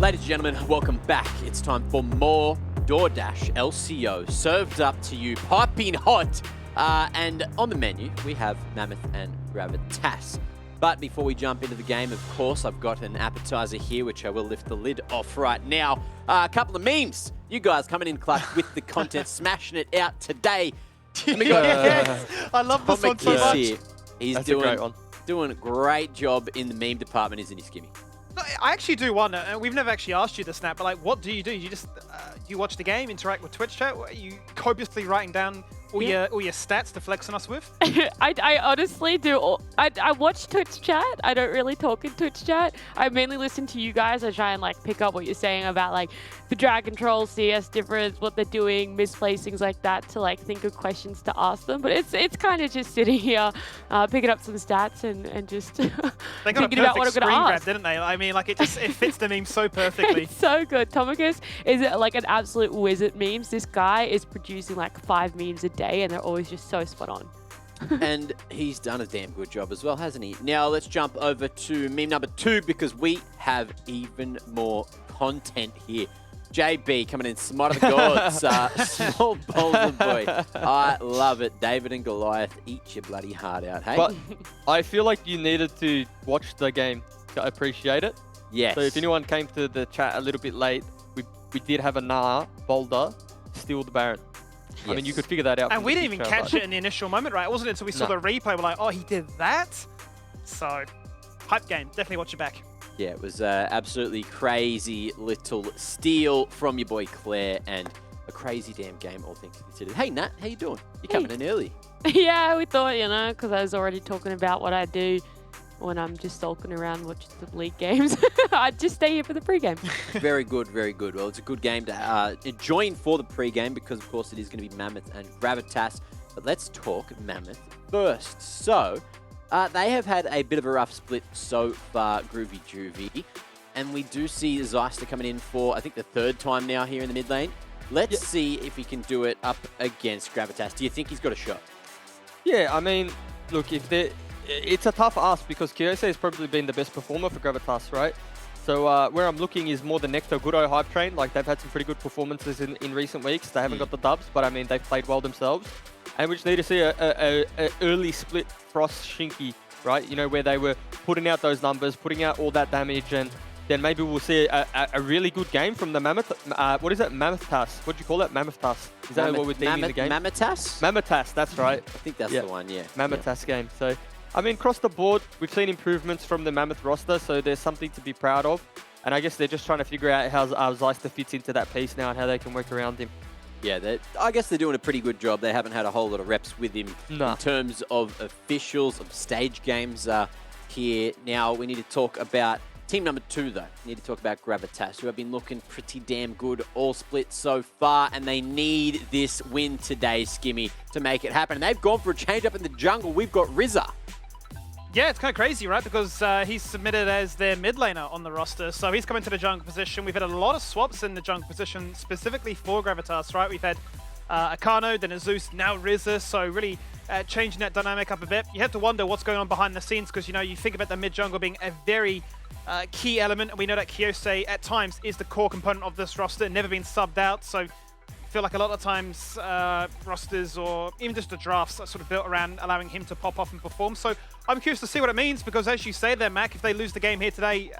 Ladies and gentlemen, welcome back. It's time for more DoorDash LCO served up to you piping hot. And on the menu, we have Mammoth and Gravitas. But before we jump into the game, of course, I've got an appetizer here, which I will lift the lid off right now. A couple of memes. You guys coming in clutch with the content, smashing it out today. And we got Yes. I love this one so much. here. He's That's a great one. doing a great job in the meme department, isn't he, Skimmy? No, I actually do wonder, and we've never actually asked you this, Snap, but like, what do? You just you watch the game, interact with Twitch chat? Are you copiously writing down all your stats to flex on us with? I honestly do. I watch Twitch chat. I don't really talk in Twitch chat. I mainly listen to you guys. I try and like pick up what you're saying about like the drag control, CS difference, what they're doing, misplays, things like that, to like think of questions to ask them. But it's kind of just sitting here, picking up some stats and just They got thinking a about what perfect I'm screen gonna grab, ask. didn't they? I mean, like it fits the meme so perfectly. It's so good. Tomicus is like an absolute wizard memes. This guy is producing like 5 memes a day, and they're always just so spot on. And he's done a damn good job as well, hasn't he? Now let's jump over to meme number 2 because we have even more content here. JB coming in, smart of the gods, small boulder boy. I love it. David and Goliath, eat your bloody heart out, hey? But I feel like you needed to watch the game to appreciate it. Yes. So if anyone came to the chat a little bit late, we did have a boulder steal the Baron. Yes. I mean, you could figure that out. And from we the didn't even picture, catch but- it in the initial moment, right? It wasn't until we saw No. the replay, we're like, oh, he did that? So, hype game. Definitely watch it back. Yeah, it was absolutely crazy little steal from your boy Claire and a crazy damn game, all things considered. Hey, Nat, how you doing? You're coming in early. Yeah, we thought, you know, because I was already talking about what I do when I'm just sulking around watching the league games. I'd just stay here for the pregame. Very good, very good. Well, it's a good game to join for the pre-game because, of course, it is going to be Mammoth and Gravitas. But let's talk Mammoth first. So, they have had a bit of a rough split so far, Groovy Juvie. And we do see Zeister coming in for, I think, the 3rd time now here in the mid lane. Let's see if he can do it up against Gravitas. Do you think he's got a shot? Yeah, I mean, look, it's a tough ask because Kyose has probably been the best performer for Gravitas, right? So where I'm looking is more the Nectar Goodo hype train. Like, they've had some pretty good performances in recent weeks. They haven't got the dubs, but I mean, they've played well themselves. And we just need to see a early split Frost Shinky, right? You know, where they were putting out those numbers, putting out all that damage, and then maybe we'll see a really good game from the Mammoth. What is it? Mammothtas. What do you call it? Mammothtas. Is that what we're deeming the game? Mammothtas? Mammothtas, that's right. I think that's Yeah. the one, yeah. Mammothtas game. So, I mean, across the board, we've seen improvements from the Mammoth roster, so there's something to be proud of. And I guess they're just trying to figure out how Zeister fits into that piece now and how they can work around him. Yeah, I guess they're doing a pretty good job. They haven't had a whole lot of reps with him No. in terms of officials, of stage games here. Now, we need to talk about team number 2, though. We need to talk about Gravitas, who have been looking pretty damn good all split so far, and they need this win today, Skimmy, to make it happen. And they've gone for a change up in the jungle. We've got Rizza. Yeah, it's kind of crazy, right? Because he's submitted as their mid laner on the roster. So he's coming to the jungle position. We've had a lot of swaps in the jungle position, specifically for Gravitas, right? We've had Akano, then Azus, now Rizza. So really changing that dynamic up a bit. You have to wonder what's going on behind the scenes because, you know, you think about the mid jungle being a very key element. And we know that Kyose at times is the core component of this roster, never been subbed out. So I feel like a lot of times rosters or even just the drafts are sort of built around allowing him to pop off and perform. So I'm curious to see what it means because as you say there, Mac, if they lose the game here today,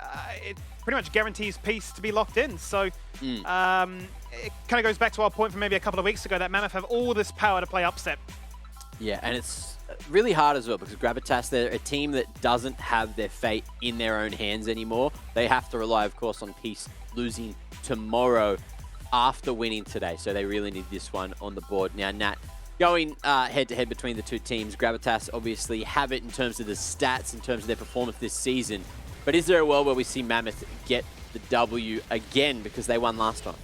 it pretty much guarantees peace to be locked in. So it kind of goes back to our point from maybe a couple of weeks ago that Mammoth have all this power to play upset. Yeah, and it's really hard as well because Gravitas, they're a team that doesn't have their fate in their own hands anymore. They have to rely, of course, on Peace losing tomorrow after winning today. So they really need this one on the board. Now, Nat, going head-to-head between the two teams, Gravitas obviously have it in terms of the stats, in terms of their performance this season. But is there a world where we see Mammoth get the W again because they won last time?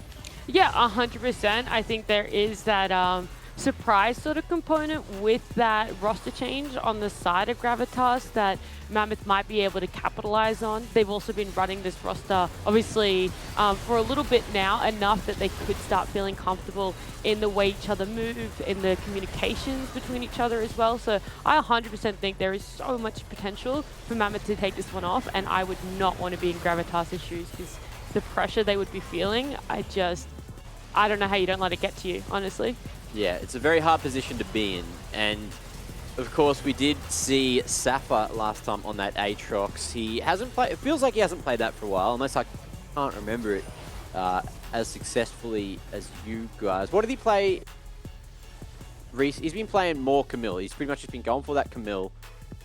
Yeah, 100%. I think there is that surprise sort of component with that roster change on the side of Gravitas that Mammoth might be able to capitalize on. They've also been running this roster, obviously, for a little bit now, enough that they could start feeling comfortable in the way each other move, in the communications between each other as well. So I 100% think there is so much potential for Mammoth to take this one off, and I would not want to be in Gravitas' shoes because the pressure they would be feeling, I don't know how you don't let it get to you, honestly. Yeah, it's a very hard position to be in. And of course, we did see Safa last time on that Aatrox. He hasn't played, it feels like he hasn't played that for a while, unless I can't remember it as successfully as you guys. What did he play? He's been playing more Camille. He's pretty much just been going for that Camille.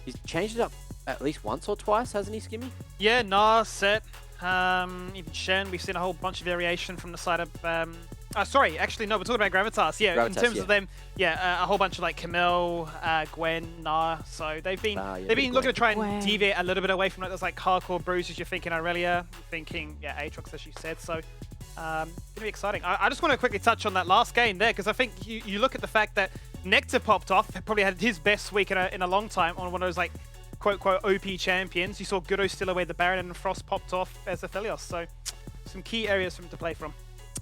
He's changed it up at least once or twice, hasn't he, Skimmy? Yeah, Nah, Set, even Shen. We've seen a whole bunch of variation from the side of... sorry, actually, no, we're talking about Gravitas. Yeah, Gravitas, in terms yeah. of them, yeah, a whole bunch of like Camille, Gwen, Nah. So they've been looking to try and Gwen. deviate a little bit away from like those like hardcore bruises you're thinking Aurelia, you're thinking, yeah, Aatrox, as you said. So gonna be exciting. I just want to quickly touch on that last game there, because I think you look at the fact that Nectar popped off, probably had his best week in a long time on one of those like quote OP champions. You saw Gudo steal away the Baron, and Frost popped off as Aphelios. So some key areas for him to play from.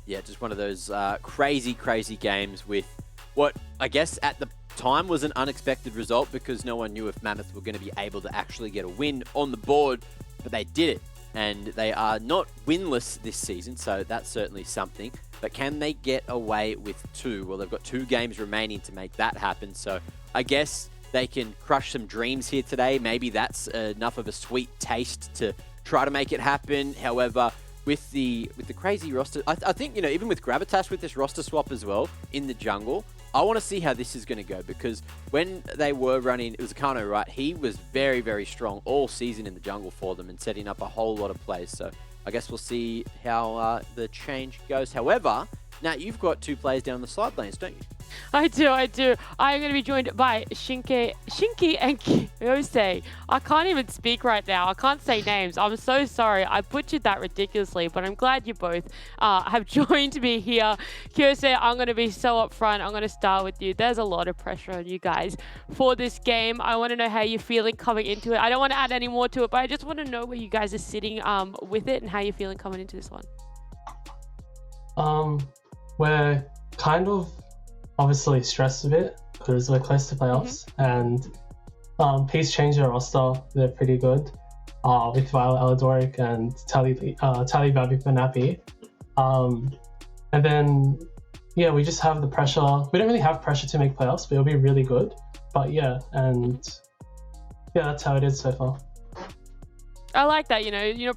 Yeah, just one of those crazy games with what I guess at the time was an unexpected result, because no one knew if Mammoth were going to be able to actually get a win on the board, but they did it. And they are not winless this season, so that's certainly something. But can they get away with 2? Well, they've got 2 games remaining to make that happen, so I guess they can crush some dreams here today. Maybe that's enough of a sweet taste to try to make it happen. However, with the crazy roster, I think, you know, even with Gravitas with this roster swap as well in the jungle, I want to see how this is going to go, because when they were running, it was Akano, right? He was very strong all season in the jungle for them and setting up a whole lot of plays. So I guess we'll see how the change goes. However, now you've got 2 players down the side lanes, don't you? I do. I'm going to be joined by Shinki and Kyose. I can't even speak right now. I can't say names. I'm so sorry. I butchered that ridiculously, but I'm glad you both have joined me here. Kyose, I'm going to be so upfront. I'm going to start with you. There's a lot of pressure on you guys for this game. I want to know how you're feeling coming into it. I don't want to add any more to it, but I just want to know where you guys are sitting with it and how you're feeling coming into this one. We're kind of obviously stressed a bit because we're close to playoffs, and Peace changed their roster. They're pretty good with Violet Eladoric and Tally Babi Manapi. And then, yeah, we just have the pressure. We don't really have pressure to make playoffs, but it'll be really good. But yeah, and yeah, that's how it is so far. I like that, you know,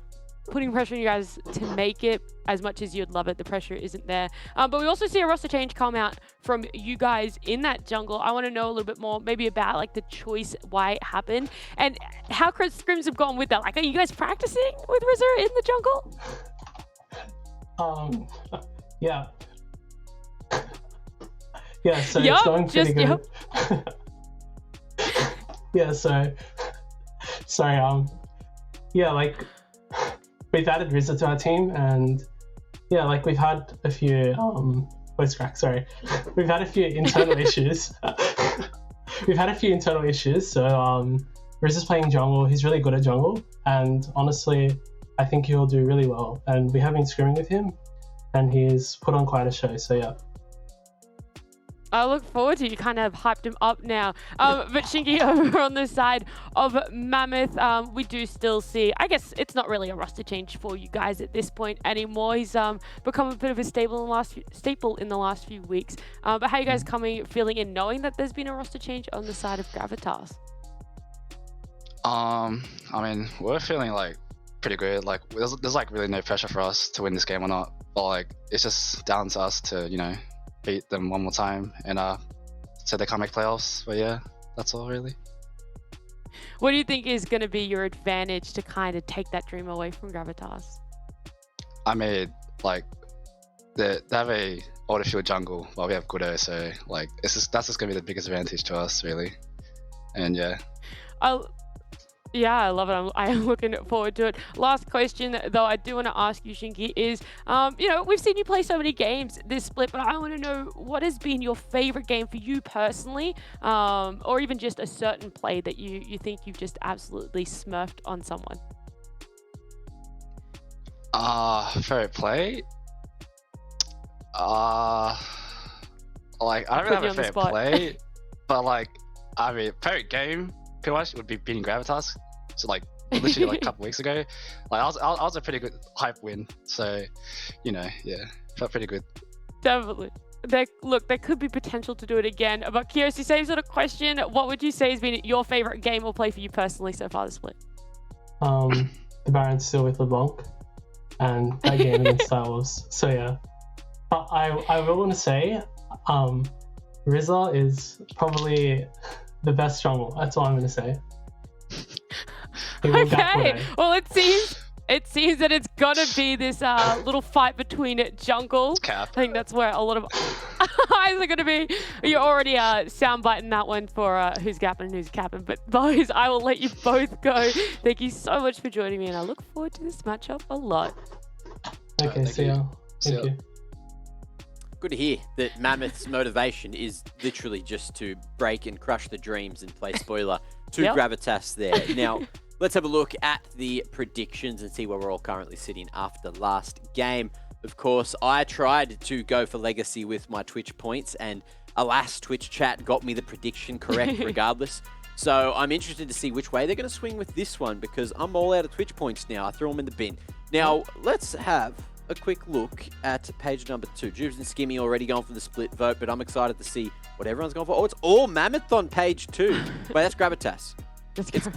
putting pressure on you guys to make it as much as you'd love it. The pressure isn't there. But we also see a roster change come out from you guys in that jungle. I want to know a little bit more maybe about like the choice, why it happened, and how scrims have gone with that. Like, are you guys practicing with Rizzer in the jungle? Yeah. Yeah, so it's going pretty good. Yeah, so sorry, yeah, like we've added Rizzer to our team, and yeah, like we've had a few voice crack, sorry. We've had a few internal issues. We've had a few internal issues, so Rizzer's playing jungle. He's really good at jungle, and honestly, I think he'll do really well. And we have been scrimming with him, and he's put on quite a show, so yeah. I look forward to it. You kind of hyped him up now. But Shinki, over on the side of Mammoth, we do still see, I guess it's not really a roster change for you guys at this point anymore. He's become a bit of a staple in the last few weeks. But how are you guys feeling in knowing that there's been a roster change on the side of Gravitas? I mean, we're feeling like pretty good. Like there's like really no pressure for us to win this game or not. But like it's just down to us to, you know, beat them one more time and so they can't make playoffs. But yeah, that's all really. What do you think is going to be your advantage to kind of take that dream away from Gravitas? I mean, like they have a auto field jungle while we have Gudo, so like that's just gonna be the biggest advantage to us really. And yeah. Yeah, I love it. I'm looking forward to it. Last question, though, I do want to ask you, Shinki, is, you know, we've seen you play so many games this split, but I want to know what has been your favorite game for you personally, or even just a certain play that you think you've just absolutely smurfed on someone. Favorite play? Like, I don't really have a favorite play, but like, I mean, favorite game pretty much would be beating Gravitas. So like literally like a couple weeks ago. Like I was a pretty good hype win. So, you know, yeah, felt pretty good. Definitely. Look, there could be potential to do it again. But Kiyosi, same sort of question. What would you say has been your favorite game or play for you personally so far this split? The Baron's still with LeBlanc, and that game against Star Wars. So yeah, but I will want to say, Rizza is probably the best jungle. That's what I'm going to say. Okay. Well, it seems that it's gonna be this little fight between jungle. Cap. I think that's where a lot of eyes are gonna be. You're already soundbiting that one for who's gapping and who's capping. But boys, I will let you both go. Thank you so much for joining me, and I look forward to this matchup a lot. Okay, see ya. Thank you. Good to hear that Mammoth's motivation is literally just to break and crush the dreams and play spoiler to Gravitas there. Now, let's have a look at the predictions and see where we're all currently sitting after last game. Of course, I tried to go for Legacy with my Twitch points, and alas, Twitch chat got me the prediction correct regardless. So I'm interested to see which way they're going to swing with this one, because I'm all out of Twitch points now. I threw them in the bin. Now, let's have a quick look at page number 2. Jubes and Skimmy already going for the split vote, but I'm excited to see what everyone's going for. Oh, it's all Mammoth on page 2. Wait, that's Gravitas.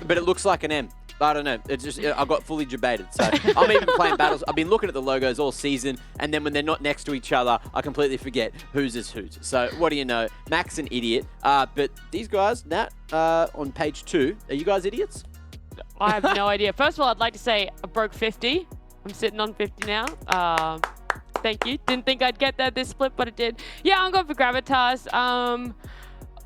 But it looks like an M. I don't know. It's just I got fully debated. So I'm even playing battles. I've been looking at the logos all season, and then when they're not next to each other, I completely forget whose is whose. So what do you know? Mac's an idiot. But these guys, Nat, on page 2, are you guys idiots? I have no idea. First of all, I'd like to say I broke 50. I'm sitting on 50 now. Thank you. Didn't think I'd get that this split, but it did. Yeah, I'm going for Gravitas.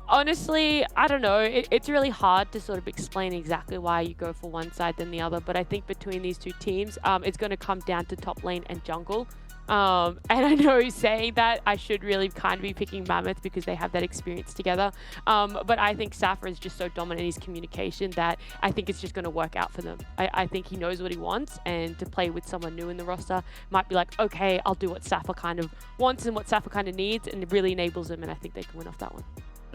Honestly, I don't know. It's really hard to sort of explain exactly why you go for one side than the other, but I think between these two teams, it's going to come down to top lane and jungle. And I know saying that I should really kind of be picking Mammoth because they have that experience together. But I think Safa is just so dominant in his communication that I think it's just going to work out for them. I think he knows what he wants, and to play with someone new in the roster might be like, okay, I'll do what Safa kind of wants and what Safa kind of needs, and it really enables him, and I think they can win off that one.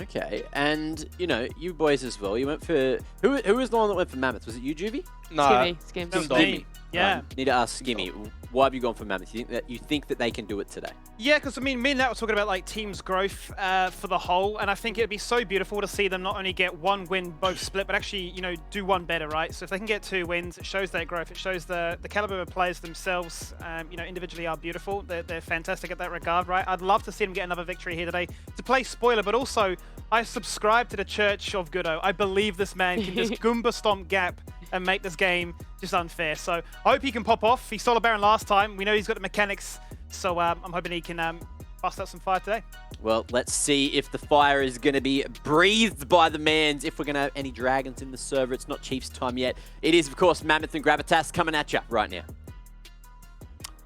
Okay, and you know, you boys as well. You went for who was the one that went for Mammoth? Was it you, Juvie? No, Skimmy. That was me. Yeah. Need to ask Skimmy. Why have you gone for Mammoth? You think that they can do it today? Yeah, because I mean, me and Nat were talking about like teams' growth for the whole, and I think it'd be so beautiful to see them not only get one win both split, but actually, you know, do one better, right? So if they can get 2 wins, it shows their growth. It shows the caliber of players themselves, you know, individually are beautiful. They're fantastic at that regard, right? I'd love to see them get another victory here today to play spoiler, but also I subscribe to the Church of Goodo. I believe this man can just Goomba stomp gap and make this game just unfair. So I hope he can pop off. He stole a Baron last time. We know he's got the mechanics. So I'm hoping he can bust out some fire today. Well, let's see if the fire is going to be breathed by the mans. If we're going to have any dragons in the server, it's not Chiefs time yet. It is, of course, Mammoth and Gravitas coming at you right now.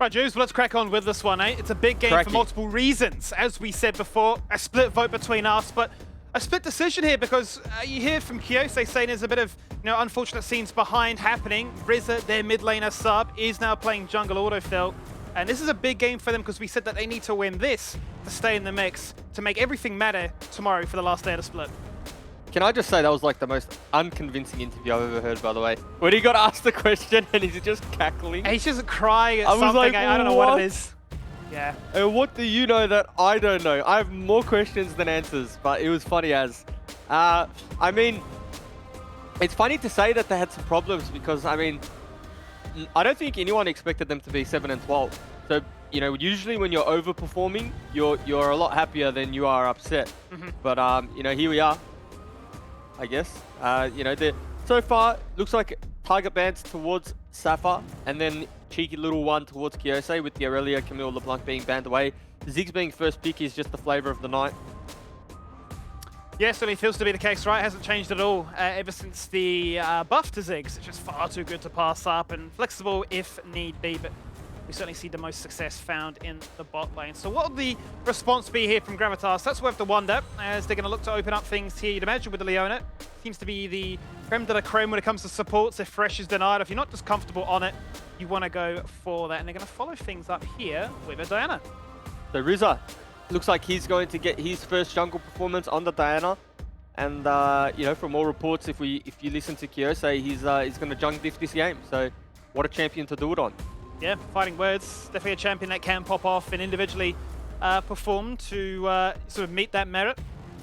Right, Jules, well, let's crack on with this one, eh? It's a big game for multiple reasons. As we said before, a split vote between us, but a split decision here because you hear from Kiyosi saying there's a bit of, you know, unfortunate scenes behind happening. Rizza, their mid laner sub, is now playing jungle autofill. And this is a big game for them because we said that they need to win this to stay in the mix, to make everything matter tomorrow for the last day of the split. Can I just say that was like the most unconvincing interview I've ever heard, by the way. When he got asked the question and he's just cackling. He's just crying at something. Like, I don't know what it is. Yeah. And what do you know that I don't know? I have more questions than answers, but it was funny as. I mean, it's funny to say that they had some problems because, I mean, I don't think anyone expected them to be 7 and 12. So, you know, usually when you're overperforming, you're a lot happier than you are upset. But, you know, here we are, I guess. You know, so far, looks like target bans towards Safa, and then cheeky little one towards Kiyosi with the Aurelia, Camille, LeBlanc being banned away. Ziggs being first pick is just the flavor of the night. Yeah, certainly feels to be the case, right? Hasn't changed at all ever since the buff to Ziggs. It's just far too good to pass up and flexible if need be, but we certainly see the most success found in the bot lane. So what will the response be here from Gravitas? That's what we have to wonder, as they're going to look to open up things here. You'd imagine with the Leona. Seems to be the creme de la creme when it comes to supports. If Fresh is denied, if you're not just comfortable on it, you want to go for that. And they're going to follow things up here with a Diana. So Rizza looks like he's going to get his first jungle performance on the Diana. And you know, from all reports, if you listen to Kyosei, he's going to junk diff this game. So what a champion to do it on. Yeah, fighting words. Definitely a champion that can pop off and individually perform to sort of meet that merit.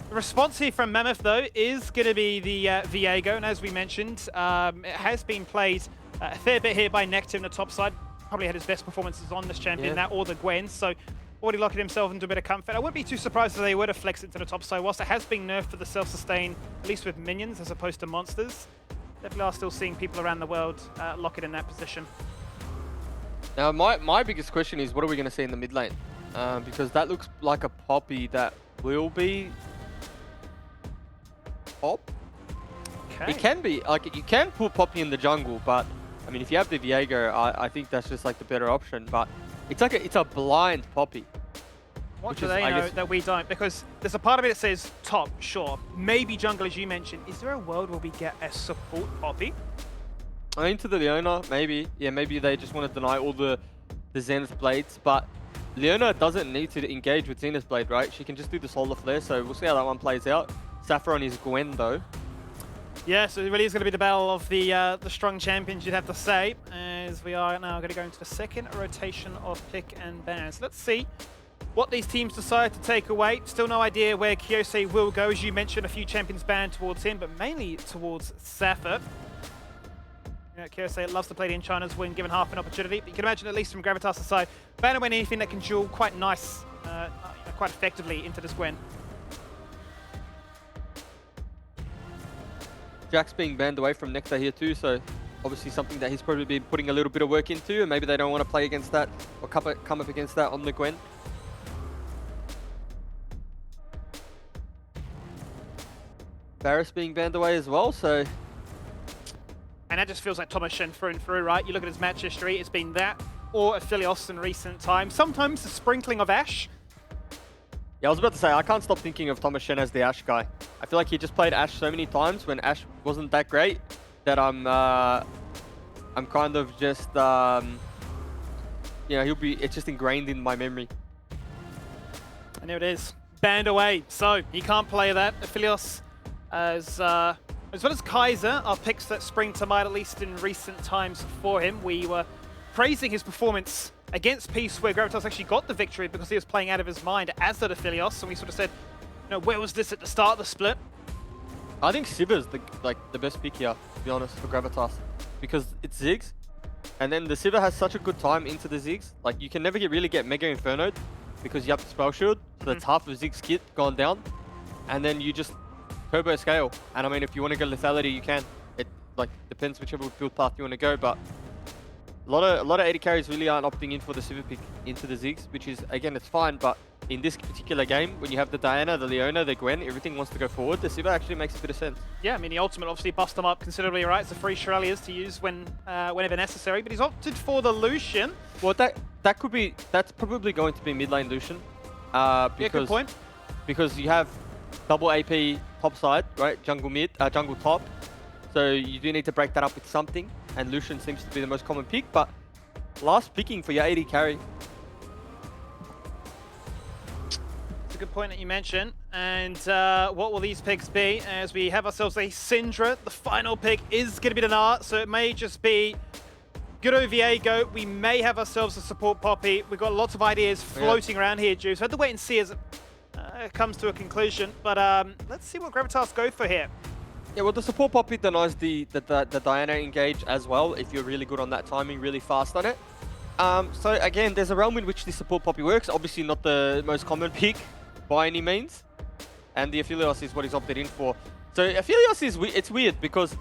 The response here from Mammoth, though, is going to be the Viego. And as we mentioned, it has been played a fair bit here by Nectar in the top side. Probably had his best performances on this champion, that or the Gwen. So already locking himself into a bit of comfort. I wouldn't be too surprised if they were to flex it to the top side. Whilst it has been nerfed for the self-sustain, at least with minions as opposed to monsters, definitely are still seeing people around the world lock it in that position. Now, my biggest question is, what are we going to see in the mid lane? Because that looks like a Poppy that will be Pop. Okay. It can be, like, you can put Poppy in the jungle, but I mean, if you have the Viego, I think that's just like the better option. But it's like it's a blind Poppy. What do they know that we don't? Because there's a part of it that says top, sure. Maybe jungle, as you mentioned. Is there a world where we get a support Poppy? I mean, to the Leona, maybe. Yeah, maybe they just want to deny all the Zenith Blades. But Leona doesn't need to engage with Zenith Blade, right? She can just do the Solar Flare, so we'll see how that one plays out. Saffron is Gwen, though. Yeah, so it really is going to be the battle of the strong champions, you'd have to say, as we are now going to go into the second rotation of pick and ban. So let's see what these teams decide to take away. Still no idea where Kyosei will go. As you mentioned, a few champions banned towards him, but mainly towards Sappho. You know, Kyosei loves to play the in China's win, given half an opportunity. But you can imagine, at least from Gravitas' side, ban away anything that can duel quite nice, quite effectively into this Gwen. Jack's being banned away from Nectar here too, so obviously something that he's probably been putting a little bit of work into, and maybe they don't want to play against that or come up against that on the Gwen. Varus being banned away as well, so... And that just feels like Thomas Shen through and through, right? You look at his match history, it's been that or Aphelios in recent times. Sometimes a sprinkling of Ashe. Yeah, I was about to say, I can't stop thinking of Thomas Shen as the Ashe guy. I feel like he just played Ashe so many times when Ashe wasn't that great that I'm kind of just, you know, it's just ingrained in my memory. And there it is, banned away. So he can't play that. Aphelios, as well as Kaiser, are picks that spring to mind, at least in recent times for him. We were praising his performance against Peace, where Gravitas actually got the victory because he was playing out of his mind, as did Aphelios, and we sort of said, you know, where was this at the start of the split? I think Siva's the best pick here, to be honest, for Gravitas, because it's Ziggs, and then the Siva has such a good time into the Ziggs. Like, you can never really get Mega Inferno'd because you have the Spell Shield, so that's half of Ziggs' kit gone down, and then you just turbo scale. And I mean, if you want to go lethality, you can. It like depends whichever build path you want to go, but a lot of AD carries really aren't opting in for the Siva pick into the Ziggs, which is, again, it's fine, but in this particular game, when you have the Diana, the Leona, the Gwen, everything wants to go forward, the Siva actually makes a bit of sense. Yeah, I mean, the ultimate obviously bust them up considerably, right? It's a free Shiralias to use whenever necessary, but he's opted for the Lucian. Well, that's probably going to be mid lane Lucian. Because, yeah, good point. Because you have double AP top side, right? Jungle mid, jungle top. So you do need to break that up with something, and Lucian seems to be the most common pick, but last picking for your AD carry. It's a good point that you mentioned. And what will these picks be? As we have ourselves a Syndra, the final pick is going to be the Nar, so it may just be good old Viego. We may have ourselves a support Poppy. We've got lots of ideas floating around here, Juice. So I have to wait and see as it comes to a conclusion. But let's see what Gravitas go for here. Yeah, well, the support Poppy denies the Diana engage as well, if you're really good on that timing, really fast on it. So again, there's a realm in which the support Poppy works. Obviously not the most common pick by any means. And the Aphelios is what he's opted in for. So Aphelios it's weird because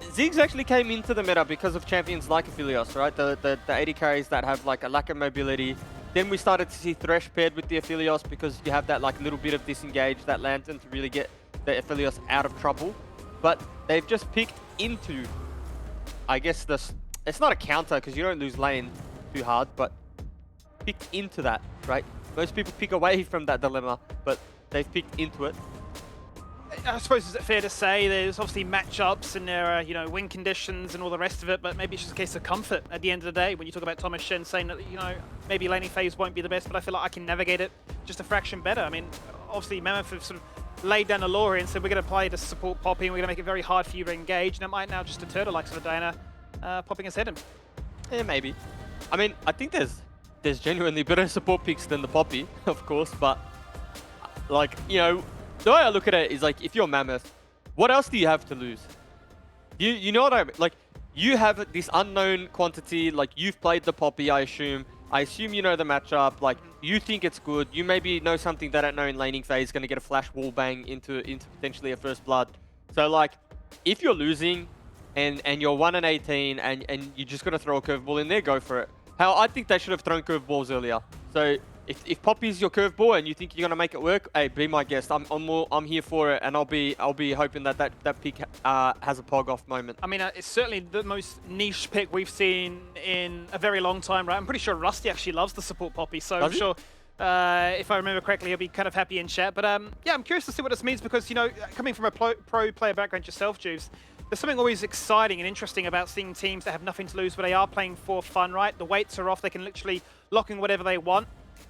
Ziggs actually came into the meta because of champions like Aphelios, right? The AD carries that have like a lack of mobility. Then we started to see Thresh paired with the Aphelios because you have that like little bit of disengage, that lantern to really get the Aphelios out of trouble. But they've just picked into, I guess, it's not a counter because you don't lose lane too hard, but picked into that, right? Most people pick away from that dilemma, but they've picked into it. I suppose, is it fair to say there's obviously matchups and there are, you know, win conditions and all the rest of it, but maybe it's just a case of comfort at the end of the day when you talk about Thomas Shen saying that, you know, maybe laning phase won't be the best, but I feel like I can navigate it just a fraction better. I mean, obviously Mammoth have sort of laid down the law here and said, we're going to play to support Poppy and we're going to make it very hard for you to engage. And it might now just deter the likes of Dana popping his head in. Yeah, maybe. I mean, I think there's genuinely better support picks than the Poppy, of course, but like, you know, the way I look at it is like, if you're Mammoth, what else do you have to lose? You know what I mean? Like, you have this unknown quantity, like you've played the Poppy, I assume. I assume you know the matchup, like you think it's good. You maybe know something that I don't know in laning phase, going to get a flash wall bang into potentially a first blood. So like, if you're losing and you're 1-18 and you're just going to throw a curveball in there, go for it. How I think they should have thrown curveballs earlier. So if Poppy's your curveball and you think you're going to make it work, hey, be my guest. I'm here for it, and I'll be hoping that pick has a pog off moment. I mean, it's certainly the most niche pick we've seen in a very long time, right? I'm pretty sure Rusty actually loves the support Poppy, so I'm sure if I remember correctly, he'll be kind of happy in chat. But yeah, I'm curious to see what this means because, you know, coming from a pro player background yourself, Juves, there's something always exciting and interesting about seeing teams that have nothing to lose, but they are playing for fun, right? The weights are off, they can literally lock in whatever they want.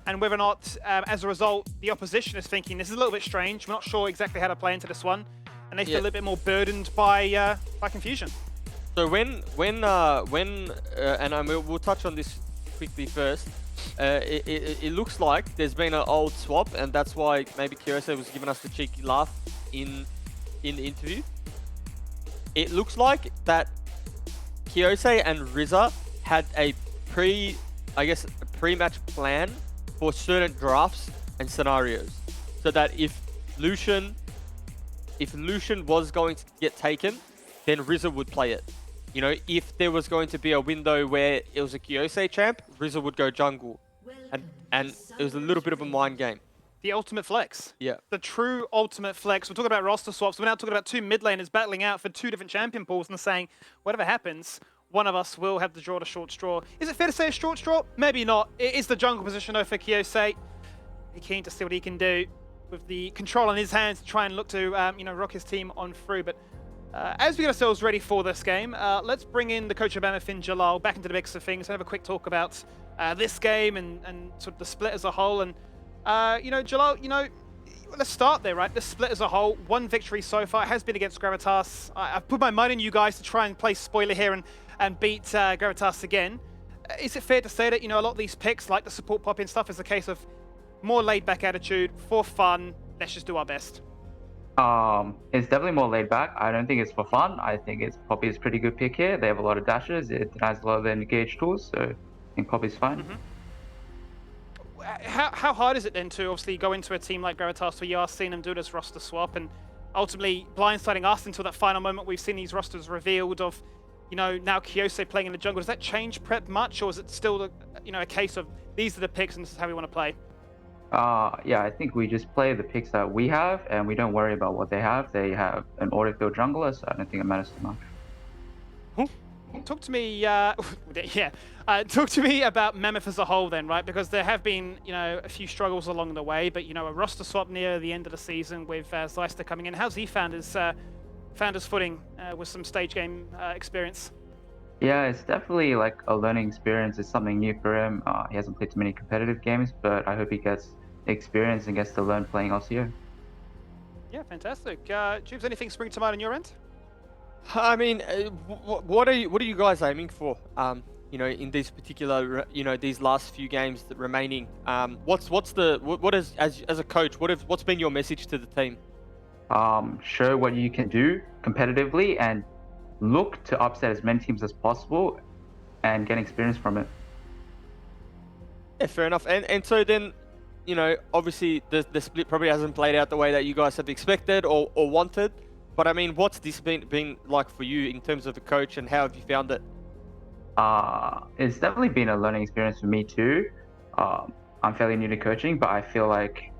And whether or not, as a result, the opposition is thinking, this is a little bit strange, we're not sure exactly how to play into this one. And they feel a little bit more burdened by confusion. So when and we'll touch on this quickly first. It looks like there's been an old swap, and that's why maybe Kyose was giving us the cheeky laugh in the interview. It looks like that Kyose and Rizza had a pre-match plan for certain drafts and scenarios, so that if Lucian was going to get taken, then Rizza would play it. You know, if there was going to be a window where it was a Kyose champ, Rizza would go jungle, and it was a little bit of a mind game. The ultimate flex. Yeah. The true ultimate flex. We're talking about roster swaps. We're now talking about two mid laners battling out for two different champion pools and saying, whatever happens, one of us will have to draw the short straw. Is it fair to say a short straw? Maybe not. It is the jungle position though for Kyose. He's keen to see what he can do with the control in his hands to try and look to rock his team on through. But as we get ourselves ready for this game, let's bring in the coach of Mammoth, Jalal, back into the mix of things and have a quick talk about this game and sort of the split as a whole. And Jalal, let's start there, right? The split as a whole, one victory so far. It has been against Gravitas. I've put my money on you guys to try and play spoiler here and beat Gravitas again. Is it fair to say that, a lot of these picks, like the support pop and stuff, is a case of more laid-back attitude, for fun, let's just do our best? It's definitely more laid back. I don't think it's for fun. I think Poppy's a pretty good pick here. They have a lot of dashes. It denies a lot of their engage tools, so I think Poppy's fine. Mm-hmm. How hard is it then to obviously go into a team like Gravitas where you are seeing them do this roster swap and ultimately blindsiding us until that final moment we've seen these rosters revealed of, now Kyose playing in the jungle? Does that change prep much, or is it still, a case of these are the picks and this is how we want to play? Yeah, I think we just play the picks that we have and we don't worry about what they have. They have an autofill jungler, so I don't think it matters too much. Talk to me, talk to me about Mammoth as a whole then, right? Because there have been, a few struggles along the way, but, a roster swap near the end of the season with Zeister coming in. How's he found his footing with some stage game experience? Yeah, it's definitely like a learning experience. It's something new for him. He hasn't played too many competitive games, but I hope he gets experience and gets to learn playing LCO. Yeah, fantastic. Jubes, anything spring to mind on your end? I mean, what are you guys aiming for? In these particular, these last few games that remaining. What is as a coach? What's been your message to the team? Show what you can do competitively and look to upset as many teams as possible and get experience from it. Yeah, fair enough. And so then, obviously the split probably hasn't played out the way that you guys have expected or wanted. But I mean, what's this been like for you in terms of a coach, and how have you found it? It's definitely been a learning experience for me too. I'm fairly new to coaching, but I feel like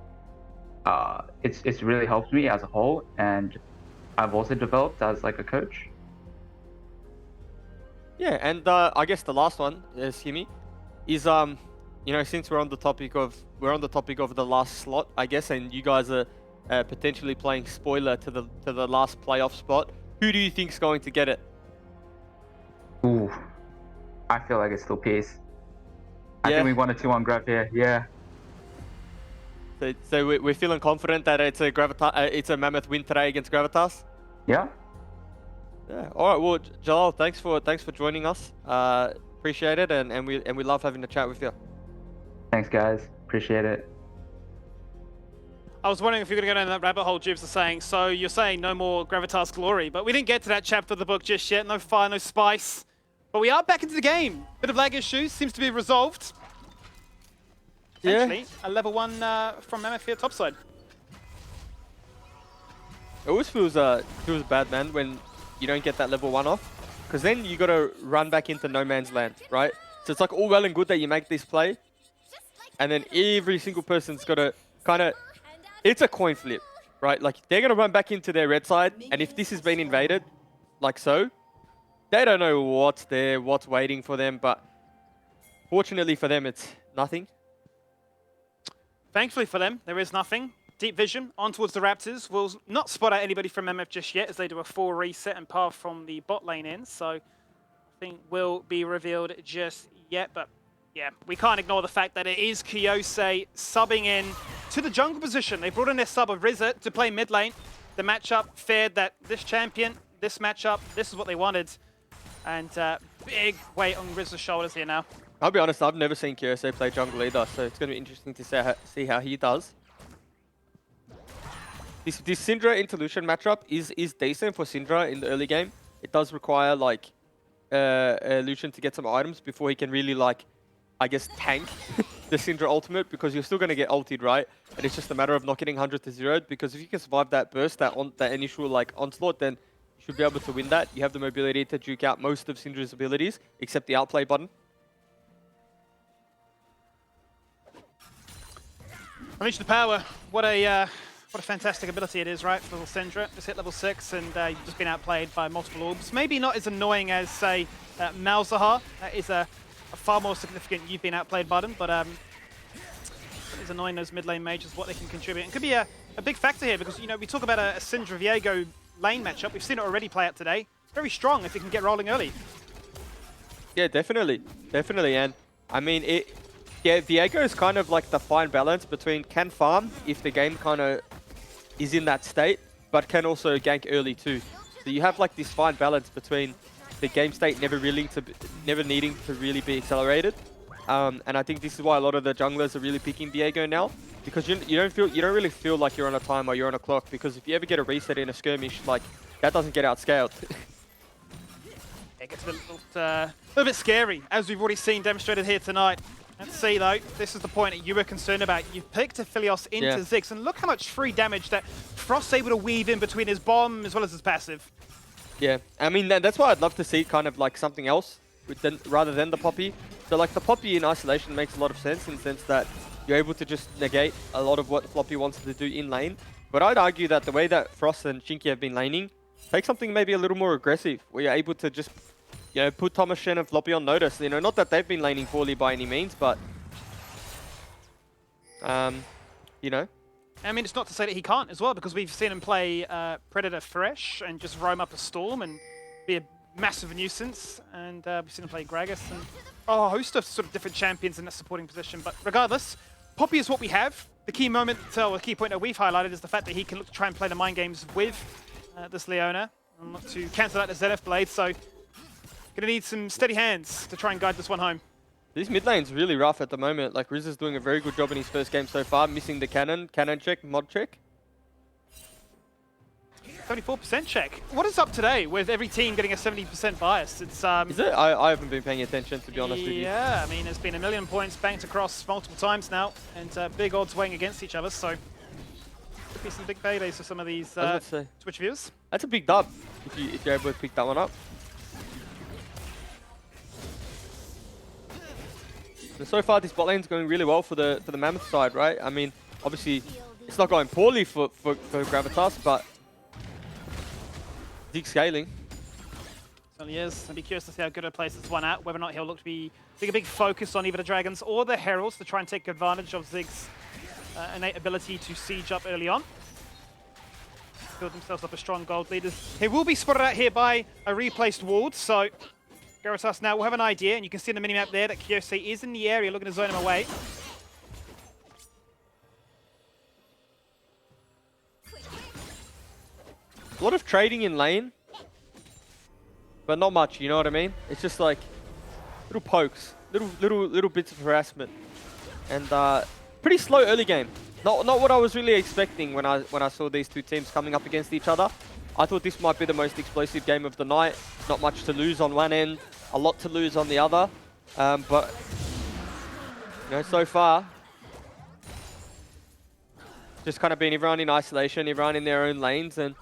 it's really helped me as a whole, and I've also developed as like a coach. Yeah, and I guess the last one, Simi, is since we're on the topic of the last slot, I guess, and you guys are potentially playing spoiler to the last playoff spot. Who do you think's going to get it? Ooh, I feel like it's still Peace. I think we won a 2-1 grab here. Yeah. So we're feeling confident that it's a Mammoth win today against Gravitas. Yeah. Yeah. All right. Well, Jalal, thanks for joining us. Appreciate it, and we love having a chat with you. Thanks, guys. Appreciate it. I was wondering if you're going to go down that rabbit hole Jibs was saying. So you're saying no more Gravitas glory, but we didn't get to that chapter of the book just yet. No fire, no spice. But we are back into the game. Bit of lag issues, seems to be resolved. Actually, a level 1 from Mammoth here topside. It always feels bad, man, when you don't get that level 1 off, because then you got to run back into no man's land, right? So it's like all well and good that you make this play, and then every single person's got to kind of, it's a coin flip, right? Like they're going to run back into their red side, and if this has been invaded, like so, they don't know what's there, what's waiting for them, but fortunately for them, it's nothing. Thankfully for them, there is nothing. Deep vision on towards the Raptors. Will not spot out anybody from Mammoth just yet as they do a full reset and path from the bot lane in. So I think will be revealed just yet. But yeah, we can't ignore the fact that it is Kyose subbing in to the jungle position. They brought in their sub of Rizza to play mid lane. The matchup fared that this champion, this matchup, this is what they wanted. And big weight on Rizza's shoulders here now. I'll be honest, I've never seen Kyose play jungle either, so it's going to be interesting to see how he does. This Syndra into Lucian matchup is decent for Syndra in the early game. It does require like Lucian to get some items before he can really like, I guess, tank the Syndra ultimate, because you're still going to get ultied, right? And it's just a matter of not getting 100 to 0'd, because if you can survive that burst, that initial like onslaught, then you should be able to win that. You have the mobility to juke out most of Syndra's abilities, except the outplay button. Unleash the power. What a fantastic ability it is, right, for little Syndra. Just hit level 6 and you've just been outplayed by multiple orbs. Maybe not as annoying as, say, Malzahar. That is a far more significant you've been outplayed button, but it's annoying those mid lane mages, what they can contribute. And could be a big factor here because, you know, we talk about a Syndra Viego lane matchup. We've seen it already play out today. Very strong if you can get rolling early. Yeah, definitely. Definitely. And I mean, yeah, Viego is kind of like the fine balance between can farm if the game kind of is in that state, but can also gank early too. So you have like this fine balance between the game state never needing to really be accelerated. And I think this is why a lot of the junglers are really picking Viego now, because you don't really feel like you're on a timer, you're on a clock, because if you ever get a reset in a skirmish, like that doesn't get outscaled. It gets a little bit scary, as we've already seen demonstrated here tonight. Let's see though, this is the point that you were concerned about. You've picked Aphelios into Ziggs, and look how much free damage that Frost's able to weave in between his bomb as well as his passive. Yeah, I mean, that's why I'd love to see kind of like something else rather than the Poppy. So like the Poppy in isolation makes a lot of sense in the sense that you're able to just negate a lot of what Floppy wants to do in lane. But I'd argue that the way that Frost and Shinky have been laning, take something maybe a little more aggressive, where you're able to just, you know, put Thomas, Shen, and Floppy on notice. You know, not that they've been laning poorly by any means, but you know. I mean, it's not to say that he can't as well, because we've seen him play Predator Fresh and just roam up a Storm and be a massive nuisance. And we've seen him play Gragas and a host of sort of different champions in that supporting position. But regardless, Poppy is what we have. The key moment, or the key point that we've highlighted is the fact that he can look to try and play the mind games with this Leona and look to cancel out the Zenith Blade. So gonna need some steady hands to try and guide this one home. This mid lane's really rough at the moment. Like Riz is doing a very good job in his first game so far, missing the cannon check, mod check. 74% check. What is up today with every team getting a 70% bias? It's Is it? I haven't been paying attention, to be honest with you. Yeah, I mean, there's been 1 million points banked across multiple times now, and big odds weighing against each other, so could be some big paydays for some of these Twitch viewers. That's a big dub if you're able to pick that one up. And so far, this bot lane's going really well for the Mammoth side, right? I mean, obviously, it's not going poorly for Gravitas, but Ziggs scaling. Certainly is. I'd be curious to see how good a place this one at, whether or not he'll look to be a big focus on either the Dragons or the Heralds to try and take advantage of Ziggs' innate ability to siege up early on. Build themselves up a strong gold lead. He will be spotted out here by a replaced ward, so Gravitas now will have an idea, and you can see in the minimap there that Kyose is in the area looking to zone him away. lot of trading in lane, but not much. You know what I mean? It's just like little pokes, little bits of harassment, and pretty slow early game. Not what I was really expecting when I saw these two teams coming up against each other. I thought this might be the most explosive game of the night. Not much to lose on one end, a lot to lose on the other. But you know, so far, just kind of been everyone in isolation, everyone in their own lanes, and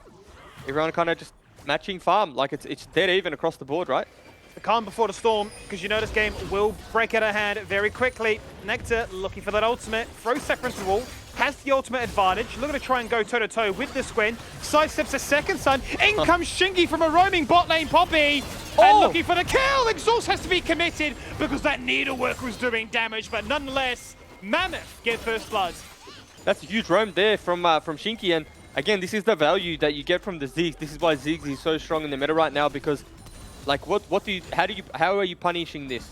everyone kind of just matching farm. Like it's dead even across the board, right? The calm before the storm, because you know this game will break out of hand very quickly. Nectar looking for that ultimate, throws Sephiroth into the wall, has the ultimate advantage, looking to try and go toe-to-toe with this Gwen. Sidesteps a second son, in comes Shingy from a roaming bot lane Poppy, and looking for the kill! Exhaust has to be committed, because that needlework was doing damage, but nonetheless, Mammoth get first blood. That's a huge roam there from Shinky, and again, this is the value that you get from the Ziggs. This is why Ziggs is so strong in the meta right now, because like how are you punishing this?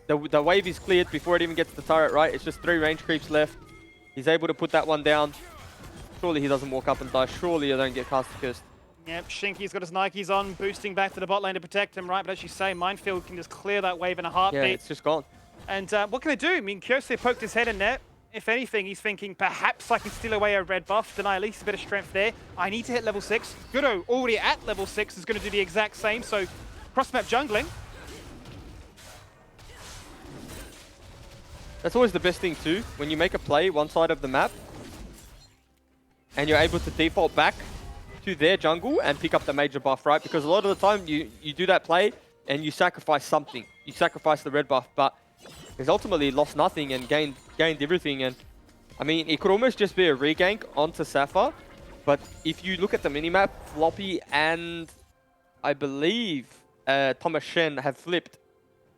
The wave is cleared before it even gets the turret, right? It's just 3 range creeps left. He's able to put that one down. Surely he doesn't walk up and die. Surely I don't get cast cursed. Yep, Shinky's got his Nikes on, boosting back to the bot lane to protect him, right? But as you say, Minefield can just clear that wave in a heartbeat. Yeah, it's just gone. And what can I do? I mean, Kyose poked his head in there. If anything, he's thinking, perhaps I can steal away a red buff, deny at least a bit of strength there. I need to hit level 6. Gudo, already at level 6, is going to do the exact same, so cross-map jungling. That's always the best thing too, when you make a play one side of the map, and you're able to default back to their jungle and pick up the major buff, right? Because a lot of the time, you do that play, and you sacrifice something. You sacrifice the red buff, but he's ultimately lost nothing and gained everything. And I mean, it could almost just be a regank onto Sapphire. But if you look at the minimap, Floppy and I believe Thomas Shen have flipped,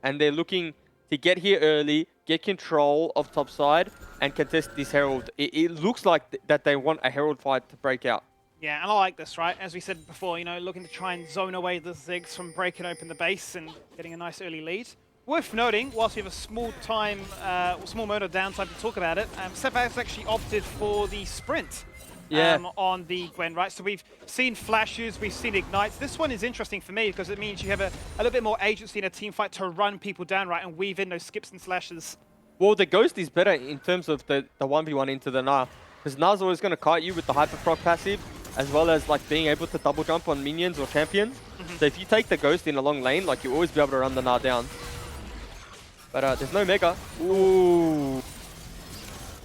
and they're looking to get here early, get control of topside, and contest this Herald. It looks like that they want a Herald fight to break out. Yeah, and I like this, right? As we said before, you know, looking to try and zone away the Ziggs from breaking open the base and getting a nice early lead. Worth noting, whilst we have a small moment of downtime to talk about it, Sephiroth has actually opted for the sprint on the Gwen, right? So we've seen flashes, we've seen ignites. This one is interesting for me because it means you have a little bit more agency in a team fight to run people down, right, and weave in those skips and slashes. Well, the Ghost is better in terms of the 1v1 into the Gnar, because Gnar's always going to kite you with the hyperproc passive, as well as like being able to double jump on minions or champions. So if you take the Ghost in a long lane, like you always be able to run the Gnar down. But there's no Mega. Ooh.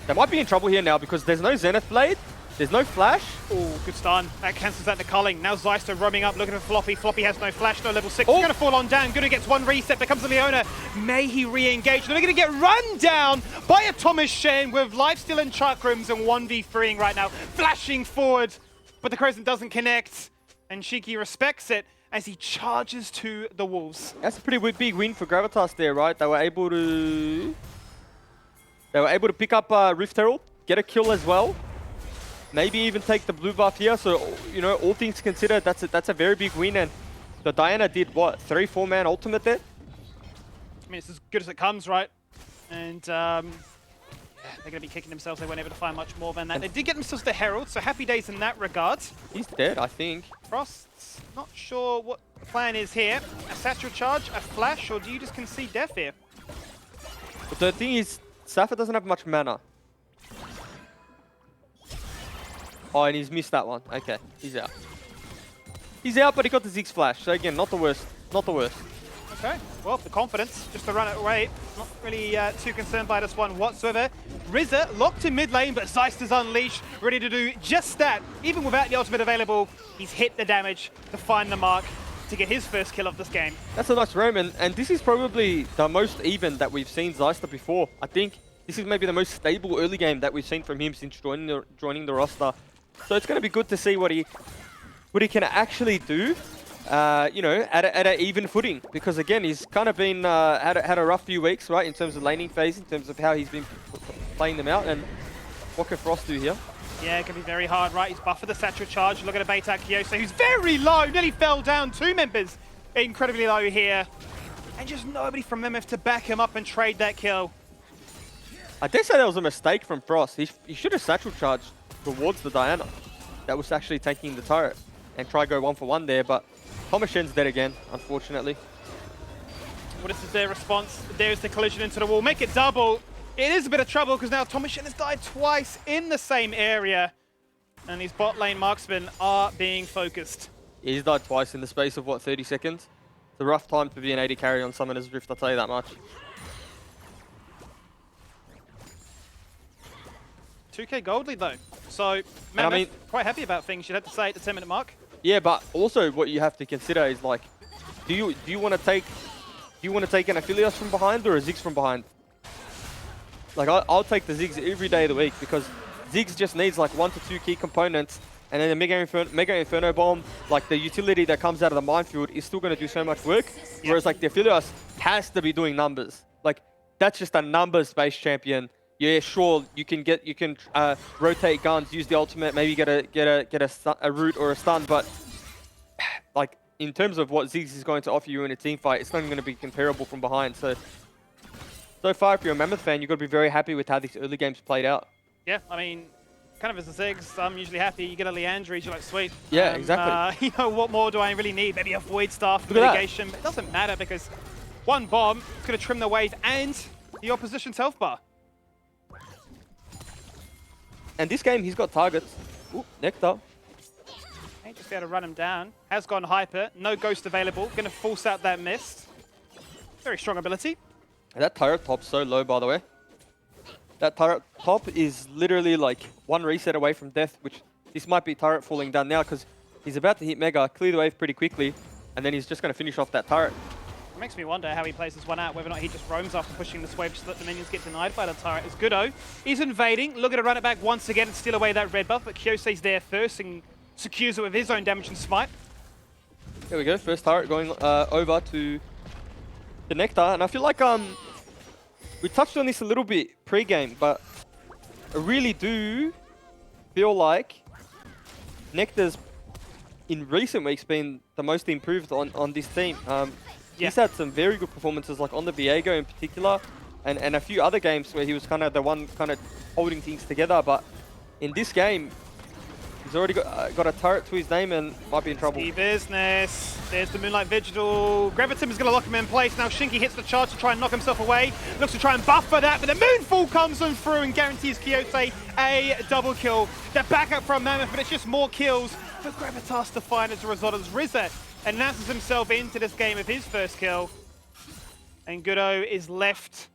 They might be in trouble here now because there's no Zenith Blade. There's no Flash. Ooh, good stun. That cancels out the culling. Now Zyster roaming up, looking for Floppy. Floppy has no Flash, no level 6. He's going to fall on down. Gudo gets one reset, becomes a Leona. May he re-engage? They're going to get run down by a Thomas Shen with lifesteal and chakrams and 1v3ing right now. Flashing forward, but the Crescent doesn't connect. And Shiki respects it as he charges to the Wolves. That's a pretty big win for Gravitas there, right? They were able to pick up Rift Herald, get a kill as well. Maybe even take the blue buff here. So, you know, all things considered, that's a very big win. And the Diana did what? 3-4 man ultimate there? I mean, it's as good as it comes, right? And they're going to be kicking themselves. They weren't able to find much more than that. They did get themselves the Herald, so happy days in that regard. He's dead, I think. Frost's not sure what the plan is here. A satchel charge, a flash, or do you just concede death here? But the thing is, Sapphire doesn't have much mana. Oh, and he's missed that one. Okay, he's out. He's out, but he got the Ziggs flash. So again, not the worst. Not the worst. Okay, well, the confidence, just to run it away. Not really too concerned by this one whatsoever. Rizza locked in mid lane, but Zyster's unleashed, ready to do just that. Even without the ultimate available, he's hit the damage to find the mark to get his first kill of this game. That's a nice roam, and this is probably the most even that we've seen Zyster before. I think this is maybe the most stable early game that we've seen from him since joining the roster. So it's going to be good to see what he can actually do, you know, at an even footing. Because again, he's kind of been had a rough few weeks, right, in terms of laning phase, in terms of how he's been playing them out. And what can Frost do here? Yeah, it can be very hard, right? He's buffered the satchel charge. Look at a bait out Kyose, who's very low, nearly fell down. 2 members incredibly low here. And just nobody from Mammoth to back him up and trade that kill. I dare say that was a mistake from Frost. He should have satchel charged towards the Diana. that was actually taking the turret and try go 1-for-1 there, but Thomas Shen's dead again, unfortunately. What is their response? There's the collision into the wall. Make it double. It is a bit of trouble because now Thomas Shen has died twice in the same area. And these bot lane marksmen are being focused. Yeah, he's died twice in the space of, what, 30 seconds? It's a rough time to be an 80 carry on Summoner's Rift, I'll tell you that much. 2k gold lead though. So, Mammoth, I mean, quite happy about things, you'd have to say, at the 10-minute mark. Yeah, but also what you have to consider is like, do you want to take an Aphelios from behind or a Ziggs from behind? Like I'll take the Ziggs every day of the week because Ziggs just needs like 1 to 2 key components, and then the Mega Inferno Bomb, like the utility that comes out of the minefield, is still going to do so much work. Whereas like the Aphelios has to be doing numbers. Like that's just a numbers-based champion. Yeah, sure, you can rotate guns, use the ultimate, maybe get a root or a stun, but like in terms of what Ziggs is going to offer you in a team fight, it's not even going to be comparable from behind. So far, if you're a Mammoth fan, you've got to be very happy with how these early games played out. Yeah, I mean, kind of as a Ziggs, I'm usually happy. You get a Leandri, you're like, sweet. Yeah, exactly. You know, what more do I really need? Maybe a Void Staff Look at mitigation, but it doesn't matter because one bomb is going to trim the wave and the opposition's health bar. And this game, he's got targets. Ooh, Nectar. Hey, just be able to run him down. Has gone hyper, no ghost available. Going to force out that mist. Very strong ability. And that turret top's so low, by the way. That turret top is literally like one reset away from death, which this might be turret falling down now because he's about to hit Mega, clear the wave pretty quickly, and then he's just going to finish off that turret. It makes me wonder how he plays this one out, whether or not he just roams after pushing this wave just to let the minions get denied by the turret. It's Goodo. He's invading, looking to run it back once again and steal away that red buff, but Kyose's there first and secures it with his own damage and smite. There we go, first turret going over to the Nectar, and I feel like we touched on this a little bit pre-game, but I really do feel like Nectar's in recent weeks been the most improved on this team. He's had some very good performances, like on the Viego in particular, and a few other games where he was kind of the one kind of holding things together. But in this game, he's already got a turret to his name and might be in trouble. Business. There's the Moonlight Vigil. Gravitas is going to lock him in place. Now Shinky hits the charge to try and knock himself away. Looks to try and buffer that, but the Moonfall comes on through and guarantees Kyose a double kill. They're back up from Mammoth, but it's just more kills for Gravitas to find as a result as Rizza announces himself into this game with his first kill. And Goodo is left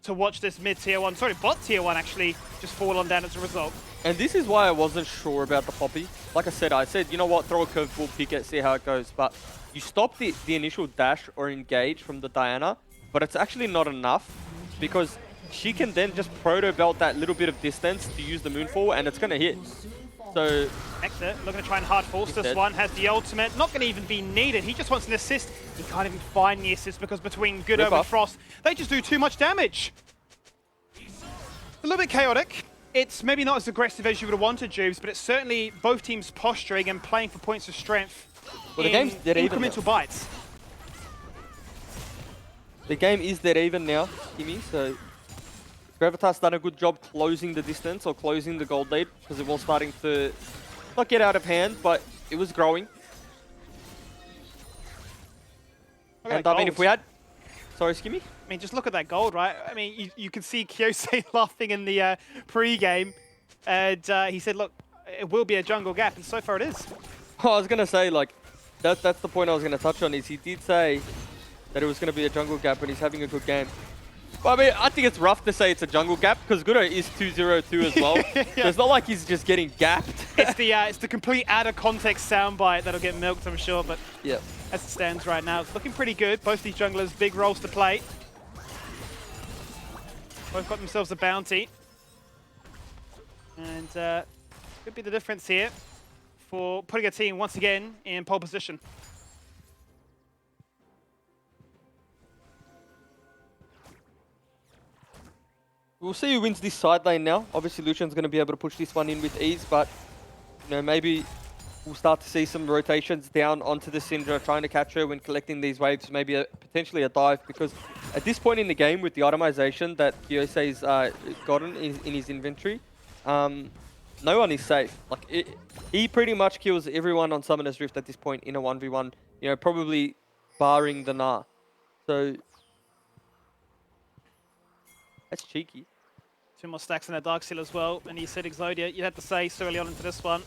to watch this mid tier 1, sorry, bot tier 1 actually, just fall on down as a result. And this is why I wasn't sure about the Poppy. Like I said, you know what, throw a curveball, pick it, see how it goes. But you stop the initial dash or engage from the Diana, but it's actually not enough because she can then just proto belt that little bit of distance to use the Moonfall and it's going to hit. So Nectar looking to try and hard force this one, has the ultimate, not going to even be needed. He just wants an assist. He can't even find the assist because between Goodo and Frost, they just do too much damage. A little bit chaotic. It's maybe not as aggressive as you would have wanted, Jubes, but it's certainly both teams posturing and playing for points of strength. Well, the game's dead even now. Incremental bites. The game is dead even now, Kimmy, so Gravitas done a good job closing the distance or closing the gold lead because it was starting to not get out of hand, but it was growing. And I mean, if we had... Sorry, Skimmy? I mean, just look at that gold, right? I mean, you can see Kyose laughing in the pre-game, and he said, look, it will be a jungle gap, and so far it is. Oh, I was going to say, like, that's the point I was going to touch on, is he did say that it was going to be a jungle gap, and he's having a good game. Well, I mean, I think it's rough to say it's a jungle gap, because Goodo is 2-0-2 as well, yeah. So it's not like he's just getting gapped. It's the complete out-of-context soundbite that'll get milked, I'm sure, but yeah, as it stands right now, it's looking pretty good. Both these junglers, big roles to play. Both got themselves a bounty. And could be the difference here for putting a team once again in pole position. We'll see who wins this side lane now. Obviously, Lucian's going to be able to push this one in with ease, but you know, maybe we'll start to see some rotations down onto the Syndra, trying to catch her when collecting these waves, maybe potentially a dive, because at this point in the game, with the itemization that Kyose's gotten in his inventory, no one is safe. Like he pretty much kills everyone on Summoner's Rift at this point in a 1v1. You know, probably barring the Gnar. So that's cheeky. 2 more stacks in a Dark Seal as well, and he said Exodia, you'd have to say, so early on into this one.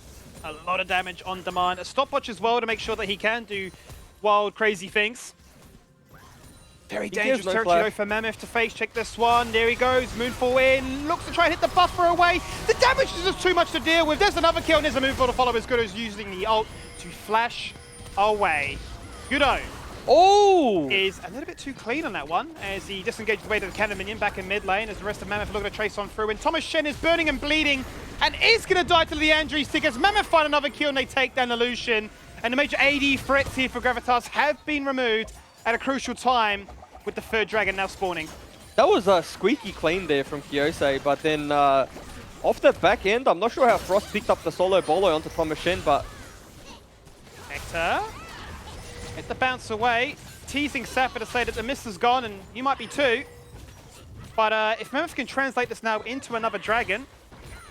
A lot of damage on demand. A stopwatch as well to make sure that he can do wild, crazy things. Very dangerous territory though for Mammoth to face check this one. There he goes, Moonfall in, looks to try and hit the buffer away. The damage is just too much to deal with. There's another kill and there's a Moonfall to follow as Gudo's using the ult to flash away. Gudo is a little bit too clean on that one as he disengages the way to the cannon minion back in mid lane as the rest of Mammoth are looking to trace on through. And Thomas Shen is burning and bleeding and is going to die to the Andrews stick as Mammoth find another kill and they take down the Lucian. And the major AD threats here for Gravitas have been removed at a crucial time with the third dragon now spawning. That was a squeaky clean there from Kyose, but then off the back end, I'm not sure how Frost picked up the solo bolo onto Thomas Shen, but... Nectar, hit the bounce away, teasing Sapper to say that the miss is gone and you might be too. But if Mammoth can translate this now into another dragon,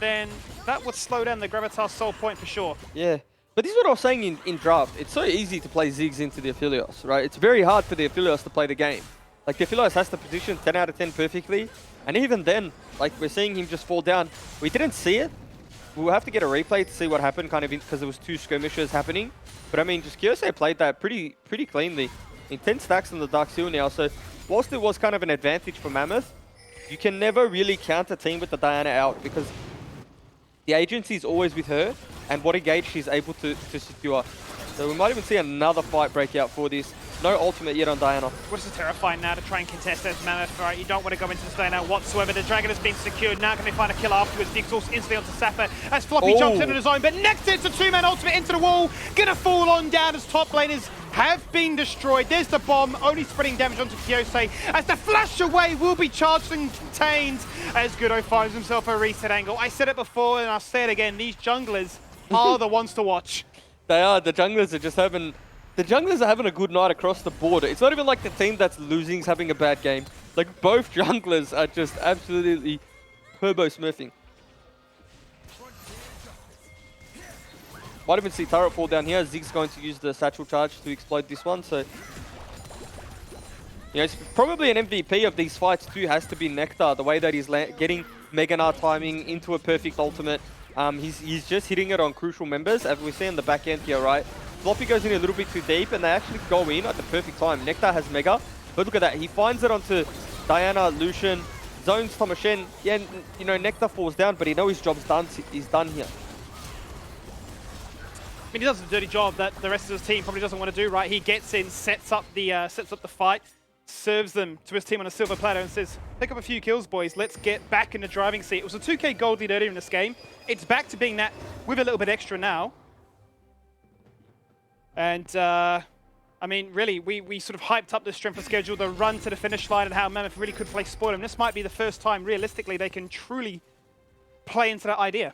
then that would slow down the Gravitas soul point for sure. Yeah. But this is what I was saying in draft. It's so easy to play Ziggs into the Aphelios, right? It's very hard for the Aphelios to play the game. Like, the Aphelios has to position 10 out of 10 perfectly. And even then, like, we're seeing him just fall down. We didn't see it. We'll have to get a replay to see what happened, kind of, because there was 2 skirmishes happening. But, I mean, just Kyose played that pretty cleanly. In 10 stacks on the Dark Seal now. So, whilst it was kind of an advantage for Mammoth, you can never really counter team with the Diana out because the agency is always with her. And what engage she's able to secure. So we might even see another fight break out for this. No ultimate yet on Diana. Which is terrifying now to try and contest as Mammoth. Right, you don't want to go into this Diana whatsoever. The dragon has been secured. Now can they find a kill afterwards? The exhaust instantly onto Sapper as Floppy jumps into the zone. But next it's a 2-man ultimate into the wall. Gonna fall on down as top laners have been destroyed. There's the bomb, only spreading damage onto Kyose as the flash away will be charged and contained as Gudo finds himself a reset angle. I said it before and I'll say it again. These junglers are the ones to watch. They are. The junglers are just having... The junglers are having a good night across the board. It's not even like the team that's losing is having a bad game. Like, both junglers are just absolutely turbo smurfing. Might even see turret fall down here. Zig's going to use the satchel charge to explode this one, so... You know, it's probably an MVP of these fights too has to be Nectar. The way that he's getting Mega Gnar timing into a perfect ultimate. He's just hitting it on crucial members, as we see in the back end here, right? Floppy goes in a little bit too deep, and they actually go in at the perfect time. Nectar has Mega, but look at that. He finds it onto Diana, Lucian, zones Thomas Shen. Yeah, and, you know, Nectar falls down, but he knows his job's done. He's done here. I mean, he does a dirty job that the rest of his team probably doesn't want to do, right? He gets in, sets up the fight, serves them to his team on a silver platter and says, pick up a few kills, boys. Let's get back in the driving seat. It was a 2k gold lead earlier in this game. It's back to being that with a little bit extra now. And, I mean, really, we sort of hyped up the strength of schedule, the run to the finish line, and how Mammoth really could play spoil him. This might be the first time, realistically, they can truly play into that idea.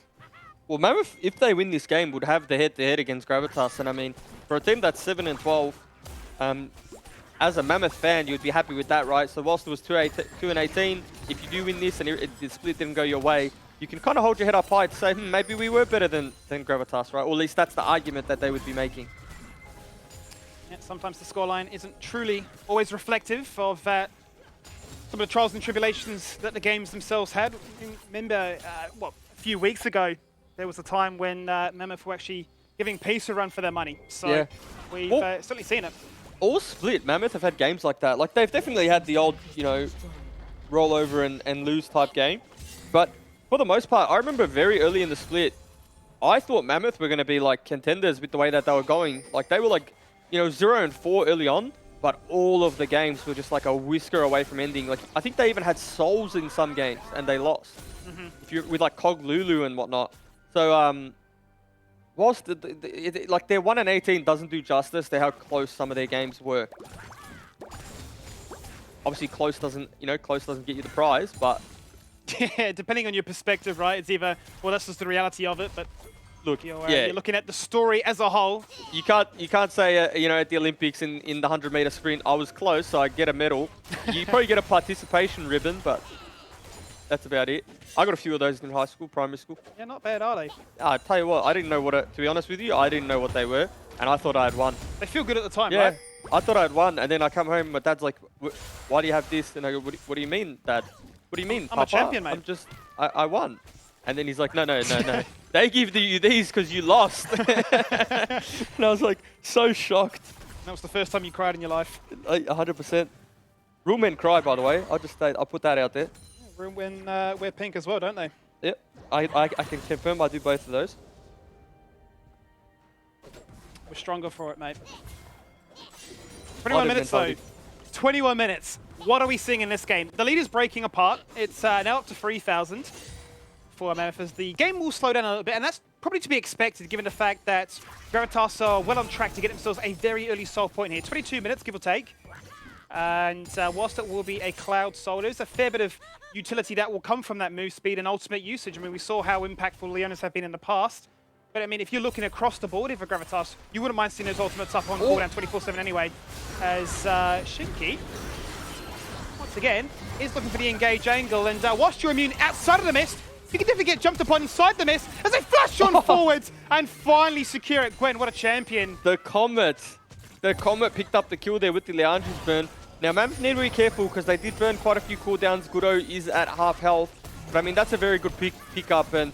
Well, Mammoth, if they win this game, would have the head-to-head against Gravitas. And, I mean, for a team that's 7-12, as a Mammoth fan, you'd be happy with that, right? So whilst it was 2-18, if you do win this and the split didn't go your way, you can kind of hold your head up high to say, maybe we were better than Gravitas, right? Or at least that's the argument that they would be making. Yeah, sometimes the scoreline isn't truly always reflective of some of the trials and tribulations that the games themselves had. Remember, a few weeks ago, there was a time when Mammoth were actually giving Peace a run for their money. So yeah. We've certainly seen it. All split, Mammoth have had games like that. Like, they've definitely had the old, you know, roll over and lose type game. But for the most part, I remember very early in the split, I thought Mammoth were going to be like contenders with the way that they were going. Like, they were like, you know, 0-4 early on, but all of the games were just like a whisker away from ending. Like, I think they even had souls in some games and they lost. If you're with like Cog Lulu and whatnot. So, whilst like their 1-18 doesn't do justice to how close some of their games were. Obviously, close doesn't get you the prize, but yeah, depending on your perspective, right? It's either, well, that's just the reality of it, but look, you're looking at the story as a whole. You can't say, you know, at the Olympics in the 100-meter sprint, I was close, so I get a medal. You probably get a participation ribbon, but That's about it. I got a few of those in high school, primary school. Yeah, not bad, are they? I tell you what, I didn't know to be honest with you, I didn't know what they were, and I thought I had won. They feel good at the time, Yeah, right? I thought I had won, and then I come home, my dad's like, why do you have this? And I go, what do you mean, Dad? What do you mean, I'm Papa? a champion, mate. I won. And then he's like, no. They give you these because you lost. And I was like, so shocked. That was the first time you cried in your life. Like, 100%. Real men cry, by the way. I'll put that out there. Room when wear pink as well, don't they? Yep. I can confirm I do both of those. We're stronger for it, mate. 21 minutes, though. 21 minutes. What are we seeing in this game? The lead is breaking apart. It's now up to 3,000 for Mammoth as the game will slow down a little bit, and that's probably to be expected given the fact that Gravitas are well on track to get themselves a very early soul point here. 22 minutes, give or take. And whilst it will be a Cloud Soul, there's a fair bit of utility that will come from that move speed and ultimate usage. I mean, we saw how impactful Leonis have been in the past. But I mean, if you're looking across the board here for Gravitas, you wouldn't mind seeing those ultimates up on cooldown 24/7 anyway. As Shinky, once again, is looking for the engage angle. And whilst you're immune outside of the mist, you can definitely get jumped upon inside the mist as they flash on forwards and finally secure it. Gwen, what a champion. The Comet picked up the kill there with the Leandri's burn. Now, Mammoth need to be careful because they did burn quite a few cooldowns. Gudo is at half health. But I mean, that's a very good pick-up. And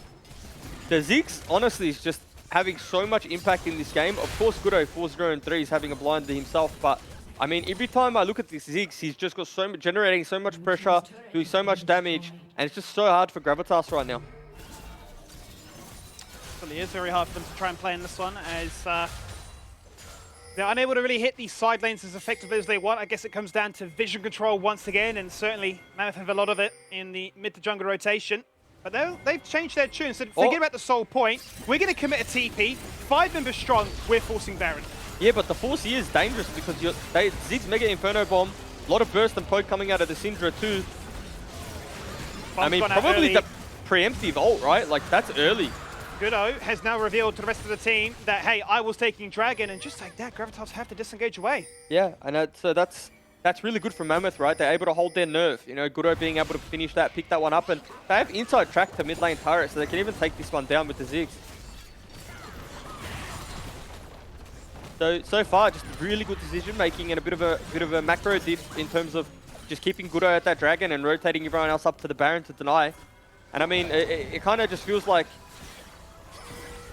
the Ziggs, honestly, is just having so much impact in this game. Of course, Gudo 4-0 and 3 is having a blind himself. But I mean, every time I look at this Ziggs, he's just got generating so much pressure, doing so much damage. And it's just so hard for Gravitas right now. It really is very hard for them to try and play in this one as they're unable to really hit these side lanes as effectively as they want. I guess it comes down to vision control once again, and certainly Mammoth have a lot of it in the mid to jungle rotation. But they've changed their tune. So forget about the soul point. We're going to commit a TP. 5 members strong. We're forcing Baron. Yeah, but the Force here is dangerous because Ziggs Mega Inferno Bomb, a lot of burst and poke coming out of the Syndra too. I mean, probably the preemptive ult, right? Like, that's early. Gudo has now revealed to the rest of the team that, hey, I was taking Dragon, and just like that, Gravitas have to disengage away. Yeah, and so that's really good for Mammoth, right? They're able to hold their nerve. You know, Gudo being able to finish that, pick that one up, and they have inside track to mid lane turret, so they can even take this one down with the Ziggs. So far, just really good decision making and a bit of a macro diff in terms of just keeping Gudo at that Dragon and rotating everyone else up to the Baron to deny. And I mean, it kind of just feels like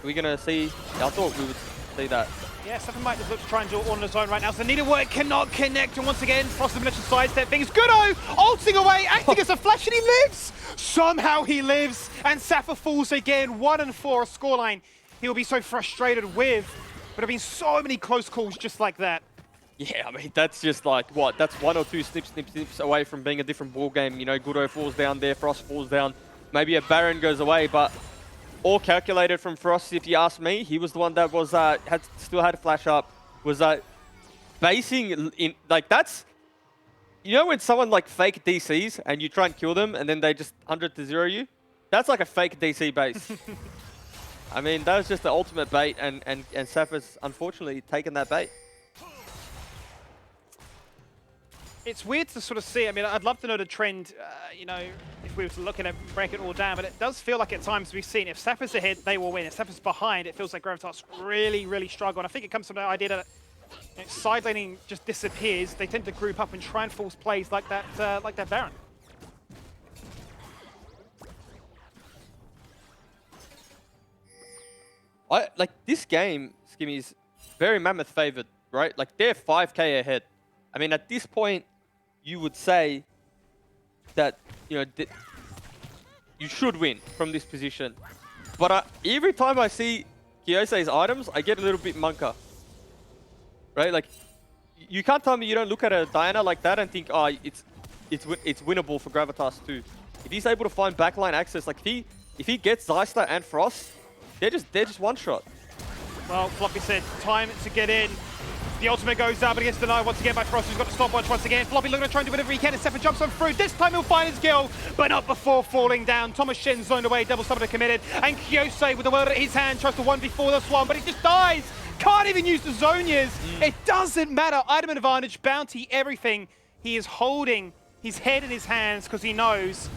we're gonna see. I thought we would see that. Yeah, Seven might just look to try and do it all on his own right now. So Needed Work cannot connect, and once again, Frost Dimension sidestep things. Gudo ulting away, acting as a flash, and he lives. Somehow he lives, and Safa falls again. 1-4 scoreline. He will be so frustrated with. But there have been so many close calls just like that. Yeah, I mean, that's just like, what? That's 1 or 2 snips away from being a different ball game. You know, Gudo falls down there, Frost falls down. Maybe a Baron goes away, but all calculated from Frost, if you ask me. He was the one that was still had a flash up, was basing in, like, that's, you know when someone like fake DCs and you try and kill them and then they just 100-0 you? That's like a fake DC base. I mean, that was just the ultimate bait, and Safa's unfortunately taken that bait. It's weird to sort of see. I mean, I'd love to know the trend, you know, if we were to look at it and break it all down, but it does feel like at times we've seen if Safa's ahead, they will win. If Safa's behind, it feels like Gravitas really, really struggle. And I think it comes from the idea that side laning just disappears. They tend to group up and try and force plays like that Baron. Like, this game, Skimmy, is very Mammoth favored, right? Like, they're 5k ahead. I mean, at this point, you would say that, you know, you should win from this position. But every time I see Kyose's items, I get a little bit munker. Right? Like, you can't tell me you don't look at a Diana like that and think, oh, it's winnable for Gravitas too. If he's able to find backline access, like if he gets Zyster and Frost, they're just one shot. Well, Floppy said, time to get in. The ultimate goes out, but he gets denied once again by Frost, who's got the stopwatch once again. Floppy looking to try and do whatever he can, and Sefa jumps on through. This time he'll find his kill, but not before falling down. Thomas Shen zoned away, double summoner committed, and Kyose with the world at his hand tries to 1v4 this one, but he just dies. Can't even use the Zonias. It doesn't matter. Item advantage, bounty, everything. He is holding his head in his hands because he knows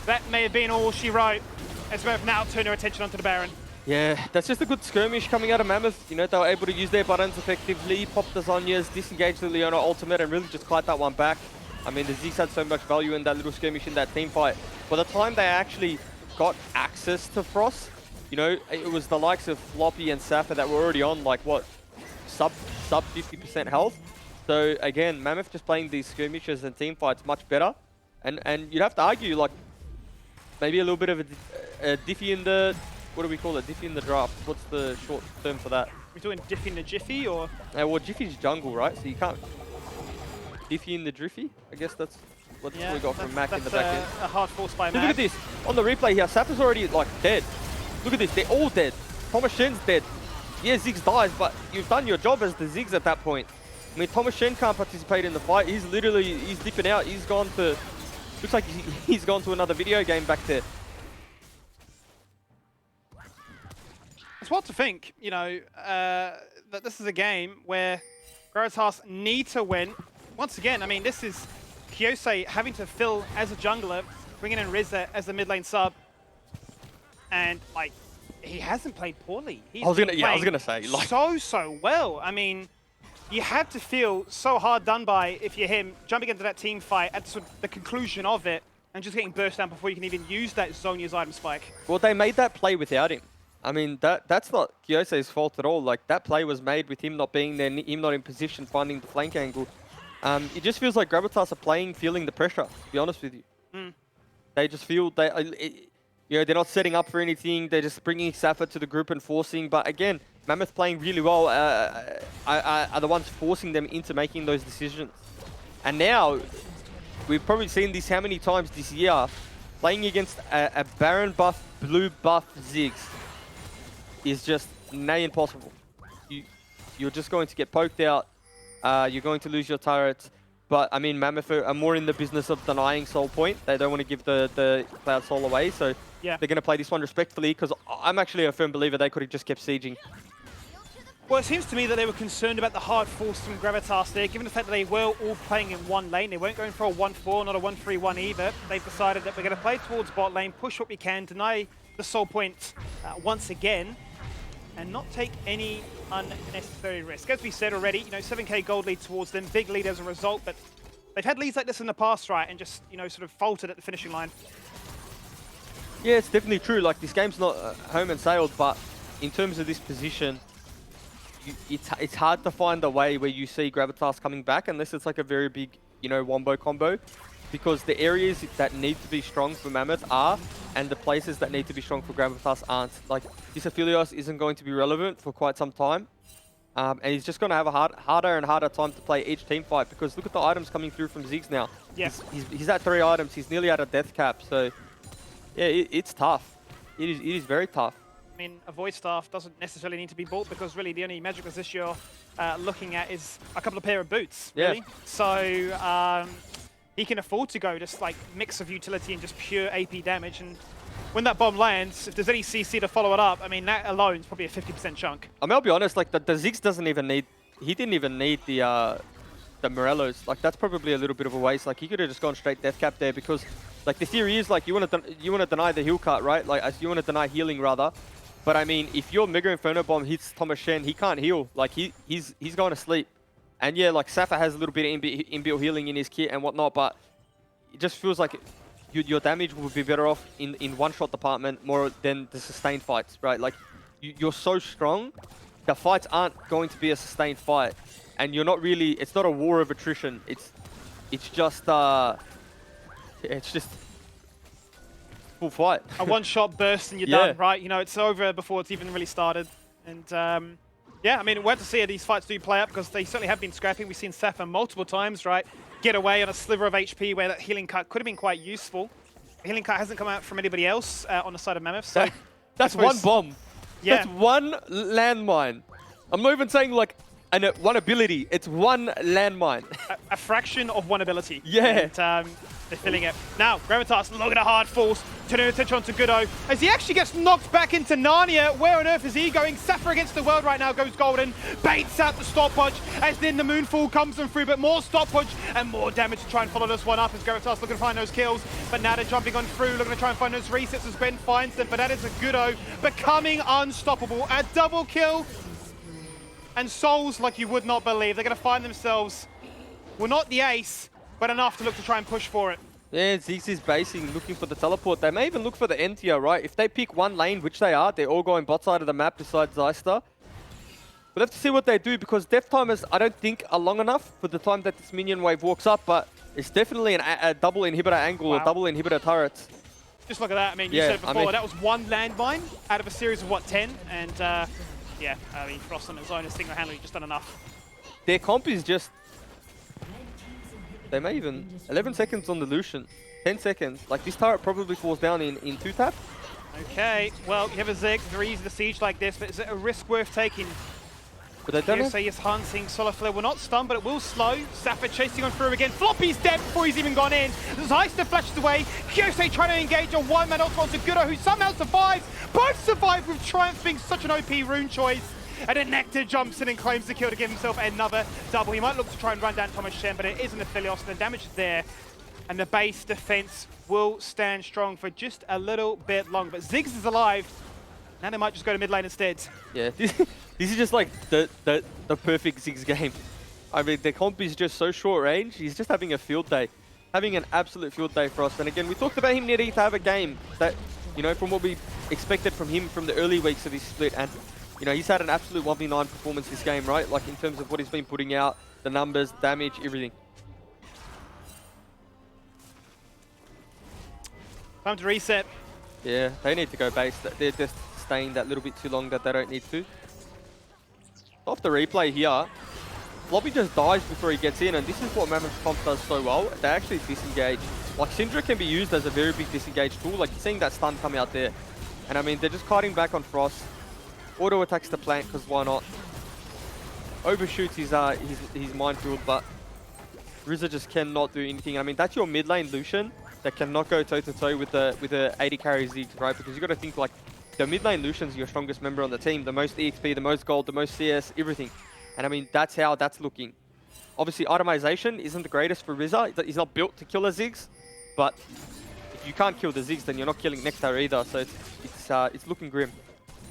that may have been all she wrote, as we've now turned her attention onto the Baron. Yeah, that's just a good skirmish coming out of Mammoth. You know, they were able to use their buttons effectively, pop the Zhonya's, disengage the Leona ultimate, and really just kite that one back. I mean, the Ziggs had so much value in that little skirmish in that team fight. By the time they actually got access to Frost, you know, it was the likes of Floppy and Safa that were already on, like, what, sub 50% health. So, again, Mammoth just playing these skirmishes and team fights much better. And you'd have to argue, like, maybe a little bit of a diffy in the... What do we call it? Diffy in the draft. What's the short term for that? We're doing Diffy in the Jiffy, or? Well, Jiffy's jungle, right? So you can't... Diffy in the Driffy? I guess that's what we got from Mac in the back end. A hard force by Look Mac. at this. On the replay here, Safa's already, like, dead. Look at this. They're all dead. Thomas Shen's dead. Yeah, Ziggs dies, but you've done your job as the Ziggs at that point. I mean, Thomas Shen can't participate in the fight. He's literally... He's dipping out. He's gone to... Looks like he's gone to another video game back there. It's wild to think, you know, that this is a game where Gravitas need to win. Once again, I mean, this is Kyosei having to fill as a jungler, bringing in Rizza as the mid lane sub. And, like, he hasn't played poorly. He's I was gonna say, like... so well. I mean, you have to feel so hard done by if you're him, jumping into that team fight at sort of the conclusion of it, and just getting burst down before you can even use that Zhonya's item spike. Well, they made that play without him. I mean, that's not Kyosei's fault at all. Like, that play was made with him not being there, him not in position, finding the flank angle. It just feels like Gravitas are playing, feeling the pressure, to be honest with you. They just feel, you know, they're not setting up for anything. They're just bringing Safa to the group and forcing. But again, Mammoth playing really well are the ones forcing them into making those decisions. And now, we've probably seen this how many times this year, playing against a Baron buff, blue buff Ziggs is just near impossible. You're just going to get poked out. You're going to lose your turrets. But, I mean, Mammoth are more in the business of denying soul point. They don't want to give the Cloud Soul away. So they're going to play this one respectfully, because I'm actually a firm believer they could have just kept sieging. Well, it seems to me that they were concerned about the hard force from Gravitas there, given the fact that they were all playing in one lane. They weren't going for a 1-4, not a 1-3-1 either. They've decided that we're going to play towards bot lane, push what we can, deny the soul point once again, and not take any unnecessary risk. As we said already, you know, 7k gold lead towards them, big lead as a result, but they've had leads like this in the past, right, and just, you know, sort of faltered at the finishing line. Yeah, it's definitely true. Like, this game's not home and sailed, but in terms of this position, it's hard to find a way where you see Gravitas coming back unless it's like a very big, you know, wombo combo. Because the areas that need to be strong for Mammoth are, and the places that need to be strong for Gravitas aren't. Like, this Aphelios isn't going to be relevant for quite some time. And he's just going to have a harder and harder time to play each team fight, because look at the items coming through from Ziggs now. Yeah. He's at 3 items. He's nearly at a death cap. So, yeah, it's tough. It is very tough. I mean, a void staff doesn't necessarily need to be bought, because really the only magic resist you're looking at is a couple of pair of boots, really. Yeah. So he can afford to go just like mix of utility and just pure AP damage. And when that bomb lands, if there's any CC to follow it up, I mean, that alone is probably a 50% chunk. I mean, I'll be honest, like the Ziggs doesn't even need, he didn't even need the Morellos. Like, that's probably a little bit of a waste. Like, he could have just gone straight death cap there, because like the theory is like you want to deny the heal cut, right? Like, you want to deny healing rather. But I mean, if your Mega Inferno Bomb hits Thomas Shen, he can't heal. Like, he's going to sleep. And yeah, like Safa has a little bit of inbuilt healing in his kit and whatnot, but it just feels like your damage would be better off in one-shot department more than the sustained fights, right? Like, you're so strong, the fights aren't going to be a sustained fight. And you're not really, it's not a war of attrition. It's just full fight. A one-shot burst and you're done, right? You know, it's over before it's even really started. And yeah, I mean, we'll have to see how these fights do play out, because they certainly have been scrapping. We've seen Safa multiple times, right, get away on a sliver of HP where that healing cut could have been quite useful. The healing cut hasn't come out from anybody else on the side of Mammoth. So that's one bomb. Yeah. That's one landmine. I'm not even saying like one ability. It's one landmine. A fraction of one ability. Yeah. And They're filling it. Now, Gravitas looking at a hard force, turning attention onto Goodo as he actually gets knocked back into Narnia. Where on earth is he going? Safa against the world right now goes Golden, baits out the stopwatch as then the Moonfall comes them through, but more stopwatch and more damage to try and follow this one up as Gravitas looking to find those kills, but now they're jumping on through, looking to try and find those resets as Ben finds them, but that is a Goodo becoming unstoppable. A double kill and souls like you would not believe. They're going to find themselves, well, not the ace, but enough to look to try and push for it. Yeah, Ziggs is basing, looking for the teleport. They may even look for the end tier, right? If they pick one lane, which they are, they're all going bot side of the map besides Zyster. We'll have to see what they do because death timers, I don't think, are long enough for the time that this minion wave walks up, but it's definitely a double inhibitor angle or double inhibitor turrets. Just look at that. I mean, you said before, that was one landmine out of a series of, what, 10? And, yeah, I mean, Frost on his own has single-handedly just done enough. Their comp is just... They may even... 11 seconds on the Lucian. 10 seconds. Like, this turret probably falls down in 2-tap. Okay, well, you have a Ziggs, very easy to siege like this, but is it a risk worth taking? But they don't have... Kyosei is hunting, Solar Flare will not stun, but it will slow. Safa chasing on through again. Floppy's dead before he's even gone in. Zyster flashes away. Kyosei trying to engage a one-man ult onto Goodo, who somehow survives. Both survive with Triumph being such an OP rune choice. And then Nectar jumps in and claims the kill to give himself another double. He might look to try and run down Thomas Shen, but it is an Aphelios, and the damage is there. And the base defense will stand strong for just a little bit longer. But Ziggs is alive. Now they might just go to mid lane instead. Yeah, this is just like the perfect Ziggs game. I mean, the comp is just so short range. He's just having a field day. Having an absolute field day for us. And again, we talked about him needing to have a game that, you know, from what we expected from him from the early weeks of this split. And, you know, he's had an absolute 1v9 performance this game, right? Like, in terms of what he's been putting out, the numbers, damage, everything. Time to reset. Yeah, they need to go base. They're just staying that little bit too long that they don't need to. Off the replay here, Lobby just dies before he gets in, and this is what Mammoth comp does so well. They actually disengage. Like, Syndra can be used as a very big disengage tool. Like, you're seeing that stun come out there. And I mean, they're just kiting back on Frost. Auto attacks the plant, because why not? Overshoots his minefield, but RZA just cannot do anything. I mean, that's your mid lane Lucian that cannot go toe-to-toe with the 80 carry Ziggs, right? Because you got to think, like, the mid lane Lucian's your strongest member on the team. The most EXP, the most gold, the most CS, everything. And I mean, that's how that's looking. Obviously, itemization isn't the greatest for RZA. He's not built to kill a Ziggs, but if you can't kill the Ziggs, then you're not killing Nectar either. So it's looking grim.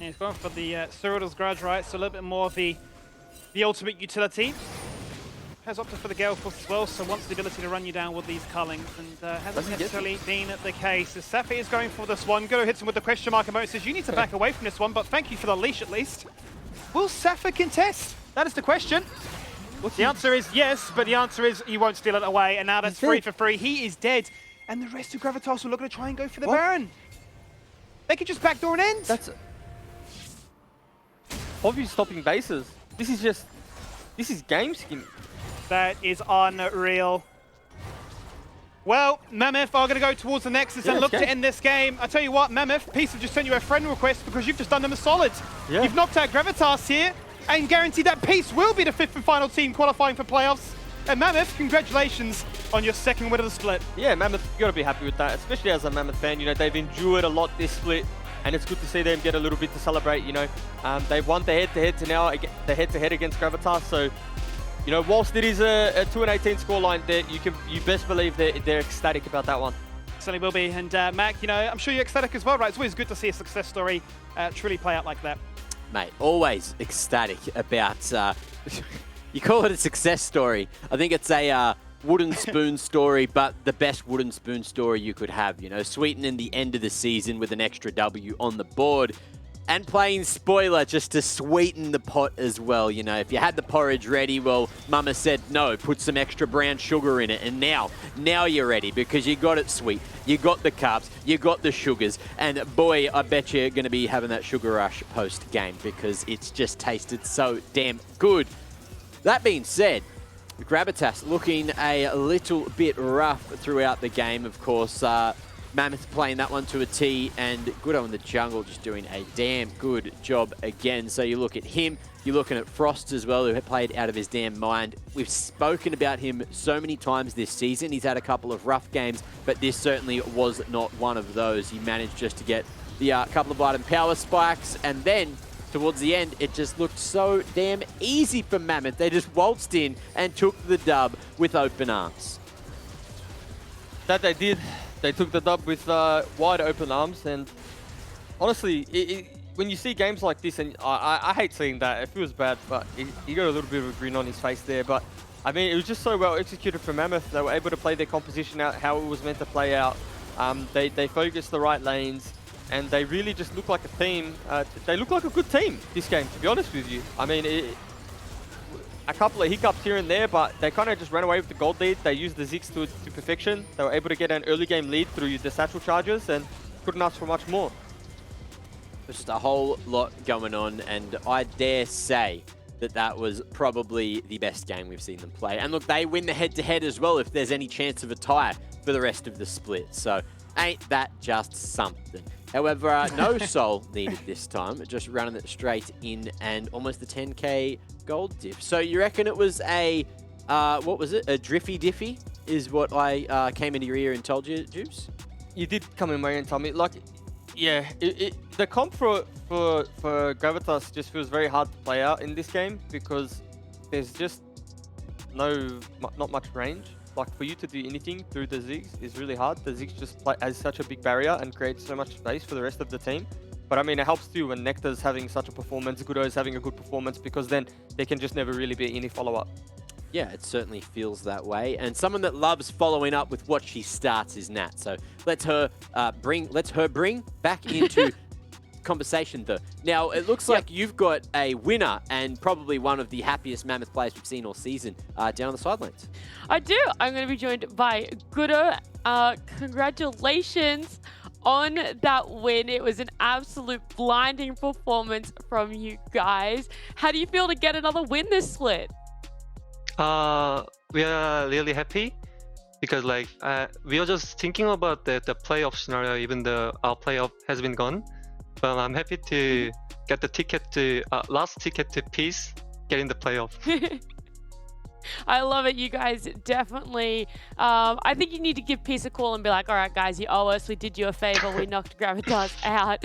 Yeah, he's going for the Cyrodiil's Grudge, right? So a little bit more of the ultimate utility. Has opted for the Gale Force as well, so wants the ability to run you down with these cullings, and hasn't necessarily been the case. As Safi is going for this one, Goodo hits him with the question mark emote, says you need to back away from this one, but thank you for the leash at least. Will Safa contest? That is the question. The answer is yes, but the answer is he won't steal it away, and now that's free for free. He is dead, and the rest of Gravitas are looking to try and go for the Baron. They could just backdoor an end. That's... Obviously stopping bases. This is game skin. That is unreal. Well, Mammoth are going to go towards the Nexus and look to end this game. I tell you what, Mammoth, Peace have just sent you a friend request because you've just done them a solid. Yeah. You've knocked out Gravitas here and guaranteed that Peace will be the 5th and final team qualifying for playoffs. And Mammoth, congratulations on your 2nd win of the split. Yeah, Mammoth, you got to be happy with that, especially as a Mammoth fan. You know, they've endured a lot this split, and it's good to see them get a little bit to celebrate. You know, they've won the head-to-head to now the head-to-head against Gravitas. So, you know, whilst it is a 2-18 scoreline, you best believe they're ecstatic about that one. Certainly will be. And Mac, you know, I'm sure you're ecstatic as well, right? It's always good to see a success story truly play out like that. Mate, always ecstatic about, you call it a success story. I think it's a wooden spoon story, but the best wooden spoon story you could have, you know, sweetening the end of the season with an extra W on the board. And playing spoiler just to sweeten the pot as well. You know, if you had the porridge ready, well, Mama said no, put some extra brown sugar in it. And now you're ready because you got it sweet. You got the carbs, you got the sugars. And boy, I bet you're going to be having that sugar rush post-game because it's just tasted so damn good. That being said, Gravitas looking a little bit rough throughout the game, of course. Mammoth playing that one to a T, and Goodo in the jungle just doing a damn good job again. So you look at him, you're looking at Frost as well, who played out of his damn mind. We've spoken about him so many times this season. He's had a couple of rough games, but this certainly was not one of those. He managed just to get the couple of item power spikes, and then towards the end, it just looked so damn easy for Mammoth. They just waltzed in and took the dub with open arms. That they did. They took the dub with wide open arms, and honestly, when you see games like this, and I hate seeing that, it feels bad, but he got a little bit of a grin on his face there. But I mean, it was just so well executed for Mammoth. They were able to play their composition out how it was meant to play out. They focused the right lanes, and they really just look like a team. They look like a good team this game, to be honest with you. I mean, a couple of hiccups here and there, but they kind of just ran away with the gold lead. They used the Ziggs to perfection. They were able to get an early game lead through the satchel charges, and couldn't ask for much more. Just a whole lot going on, and I dare say that that was probably the best game we've seen them play. And look, they win the head-to-head as well if there's any chance of a tie for the rest of the split. So ain't that just something? However, no soul needed this time, just running it straight in and almost the 10k gold diff. So you reckon it was a, what was it? A Driffy Diffy is what I came into your ear and told you, Juice? You did come in my ear and tell me, like, yeah, the comp for Gravitas just feels very hard to play out in this game because there's just not much range. Like, for you to do anything through the Ziggs is really hard. The Ziggs just has such a big barrier and creates so much space for the rest of the team. But I mean, it helps too when Nectar's having such a performance, Goodo's having a good performance, because then there can just never really be any follow-up. Yeah, it certainly feels that way. And someone that loves following up with what she starts is Nat. So let's her bring back into conversation though. Now, it looks like you've got a winner and probably one of the happiest Mammoth players we've seen all season down on the sidelines. I do. I'm going to be joined by Goodo. Congratulations on that win. It was an absolute blinding performance from you guys. How do you feel to get another win this split? We are really happy because like we are just thinking about the playoff scenario, even though our playoff has been gone. But I'm happy to get the ticket to last ticket to Peace, getting the playoff. I love it. You guys definitely. I think you need to give Peace a call and be like, all right, guys, you owe us. We did you a favor. We knocked Gravitas out.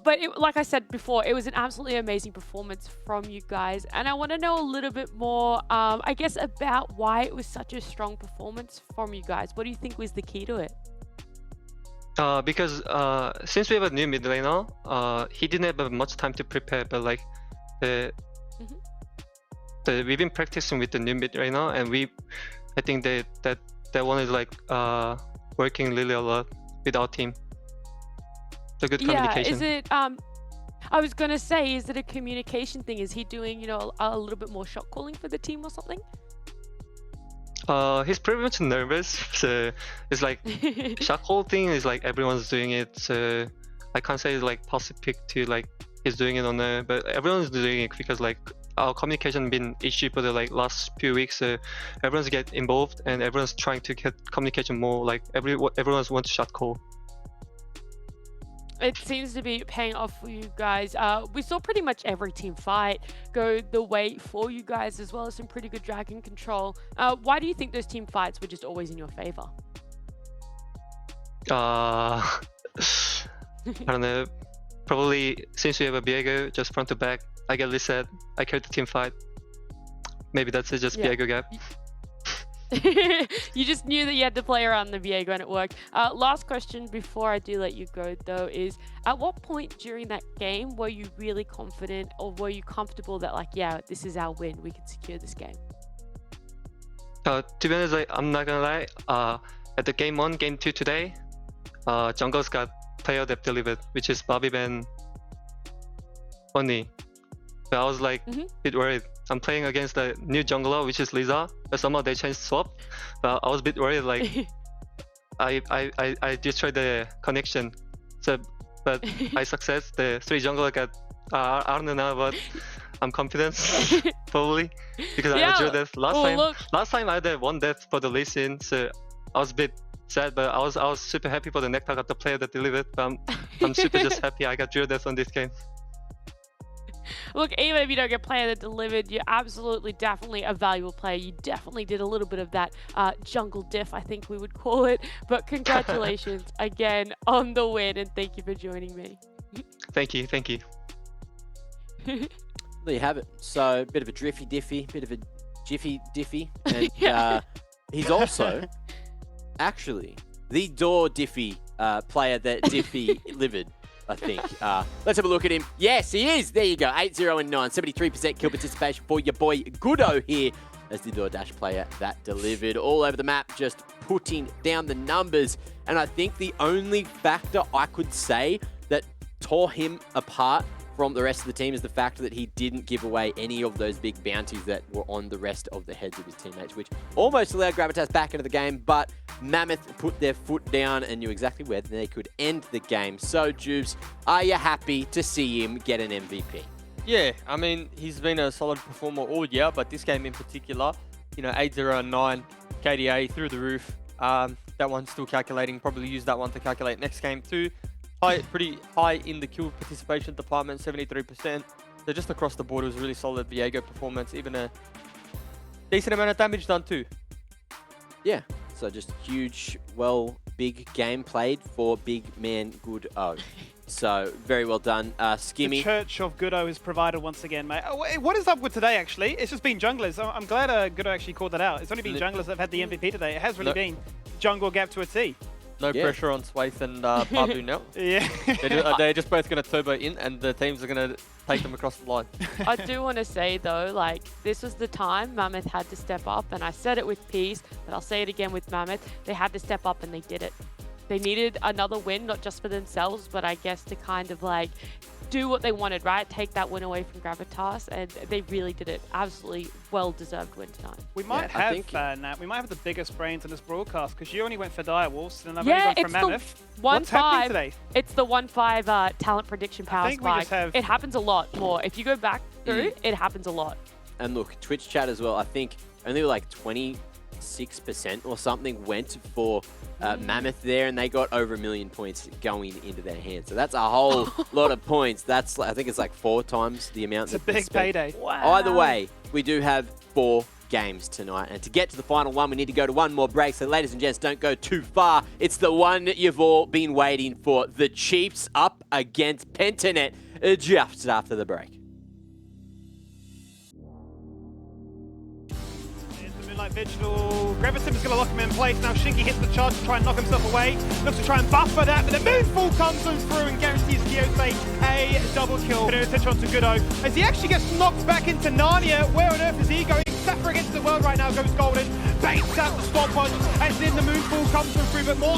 But like I said before, it was an absolutely amazing performance from you guys. And I want to know a little bit more, I guess, about why it was such a strong performance from you guys. What do you think was the key to it? Because since we have a new mid laner, he didn't have much time to prepare. But like we've been practicing with the new mid laner, and I think that one is like working really a lot with our team. The good communication. Is it? I was gonna say, is it a communication thing? Is he doing, a little bit more shot calling for the team or something? He's pretty much nervous, so it's like shot call thing is like everyone's doing it. So I can't say it's like Pacific to like he's doing it on there, but everyone's doing it because like our communication been issue for the like last few weeks. So everyone's get involved and everyone's trying to get communication more. Like everyone's wants shot call. It seems to be paying off for you guys. We saw pretty much every team fight go the way for you guys, as well as some pretty good dragon control. Why do you think those team fights were just always in your favor? I don't know. Probably since we have a Viego just front to back, I get reset. I carry the team fight. Maybe that's it, just Viego gap. You just knew that you had to play around the Viego and it worked. Last question before I do let you go though is, at what point during that game were you really confident, or were you comfortable that like, yeah, this is our win, we can secure this game? To be honest, like, I'm not gonna lie. At the game 1, game 2 today, jungle's got player that delivered, which is Bobby Ben Oni. So I was like a bit worried. I'm playing against the new jungler, which is Lisa, but somehow they changed swap. But I was a bit worried, like I destroyed the connection. So, but I success. The 3 jungler got I don't know, but I'm confident probably because I drew death last time. Last time I had 1 death for the Lee Sin, so I was a bit sad, but I was super happy for the Nectar got the player that delivered. But I'm super just happy I got DoorDash on this game. Look, even if you don't get player that delivered, you're absolutely, definitely a valuable player. You definitely did a little bit of that jungle diff, I think we would call it. But congratulations again on the win, and thank you for joining me. Thank you, thank you. There you have it. So, a bit of a Driffy Diffy, bit of a Jiffy Diffy. And he's also actually the Door Diffy player that Diffy delivered, I think. Let's have a look at him. Yes, he is. There you go. 8-0 and 9. 73% kill participation for your boy Goodo here as the DoorDash player that delivered all over the map, just putting down the numbers. And I think the only factor I could say that tore him apart from the rest of the team is the fact that he didn't give away any of those big bounties that were on the rest of the heads of his teammates, which almost allowed Gravitas back into the game, but Mammoth put their foot down and knew exactly where they could end the game. So, Jubes, are you happy to see him get an MVP? Yeah, I mean, he's been a solid performer all year, but this game in particular, 8-0 and 9, KDA through the roof. That one's still calculating, probably use that one to calculate next game too. Pretty high in the kill participation department, 73%. So just across the board, it was a really solid Viego performance, even a decent amount of damage done too. Yeah, so just huge, big game played for big man Goodo. So very well done, Skimmy. The Church of Goodo is provided once again, mate. What is up with today, actually? It's just been junglers. I'm glad Goodo actually called that out. It's only been junglers that have had the MVP today. It has really been jungle gap to a T. No pressure on Swaith and Babu now. Yeah. They're just both going to turbo in, and the teams are going to take them across the line. I do want to say, though, like, this was the time Mammoth had to step up, and I said it with Peace, but I'll say it again with Mammoth. They had to step up, and they did it. They needed another win, not just for themselves, but I guess to kind of, like, do what they wanted, right? Take that win away from Gravitas, and they really did it. Absolutely well-deserved win tonight. We might have, Nat, we might have the biggest brains in this broadcast, because you only went for Direwolves, and I've only gone for Mammoth. What's happening today? It's the 1-5 talent prediction power spike. We just have... It happens a lot more. If you go back through, it happens a lot. And look, Twitch chat as well, I think only like 26% or something went for Mammoth there, and they got over 1 million points going into their hands. So that's a whole lot of points. That's, I think it's like 4 times the amount. It's a big payday. Wow. Either way, we do have 4 games tonight. And to get to the final one, we need to go to one more break. So ladies and gents, don't go too far. It's the one that you've all been waiting for. The Chiefs up against Pentanet just after the break. Like Vigil, Gravitas is going to lock him in place. Now Shinky hits the charge to try and knock himself away. Looks to try and buffer that, but the Moonfall comes on through and guarantees Kiyose a double kill. Putting attention onto Goodo as he actually gets knocked back into Narnia. Where on earth is he going? Sapphire against the world right now goes Golden. Baits out the stopwatch, and then the Moonfall comes on through, but more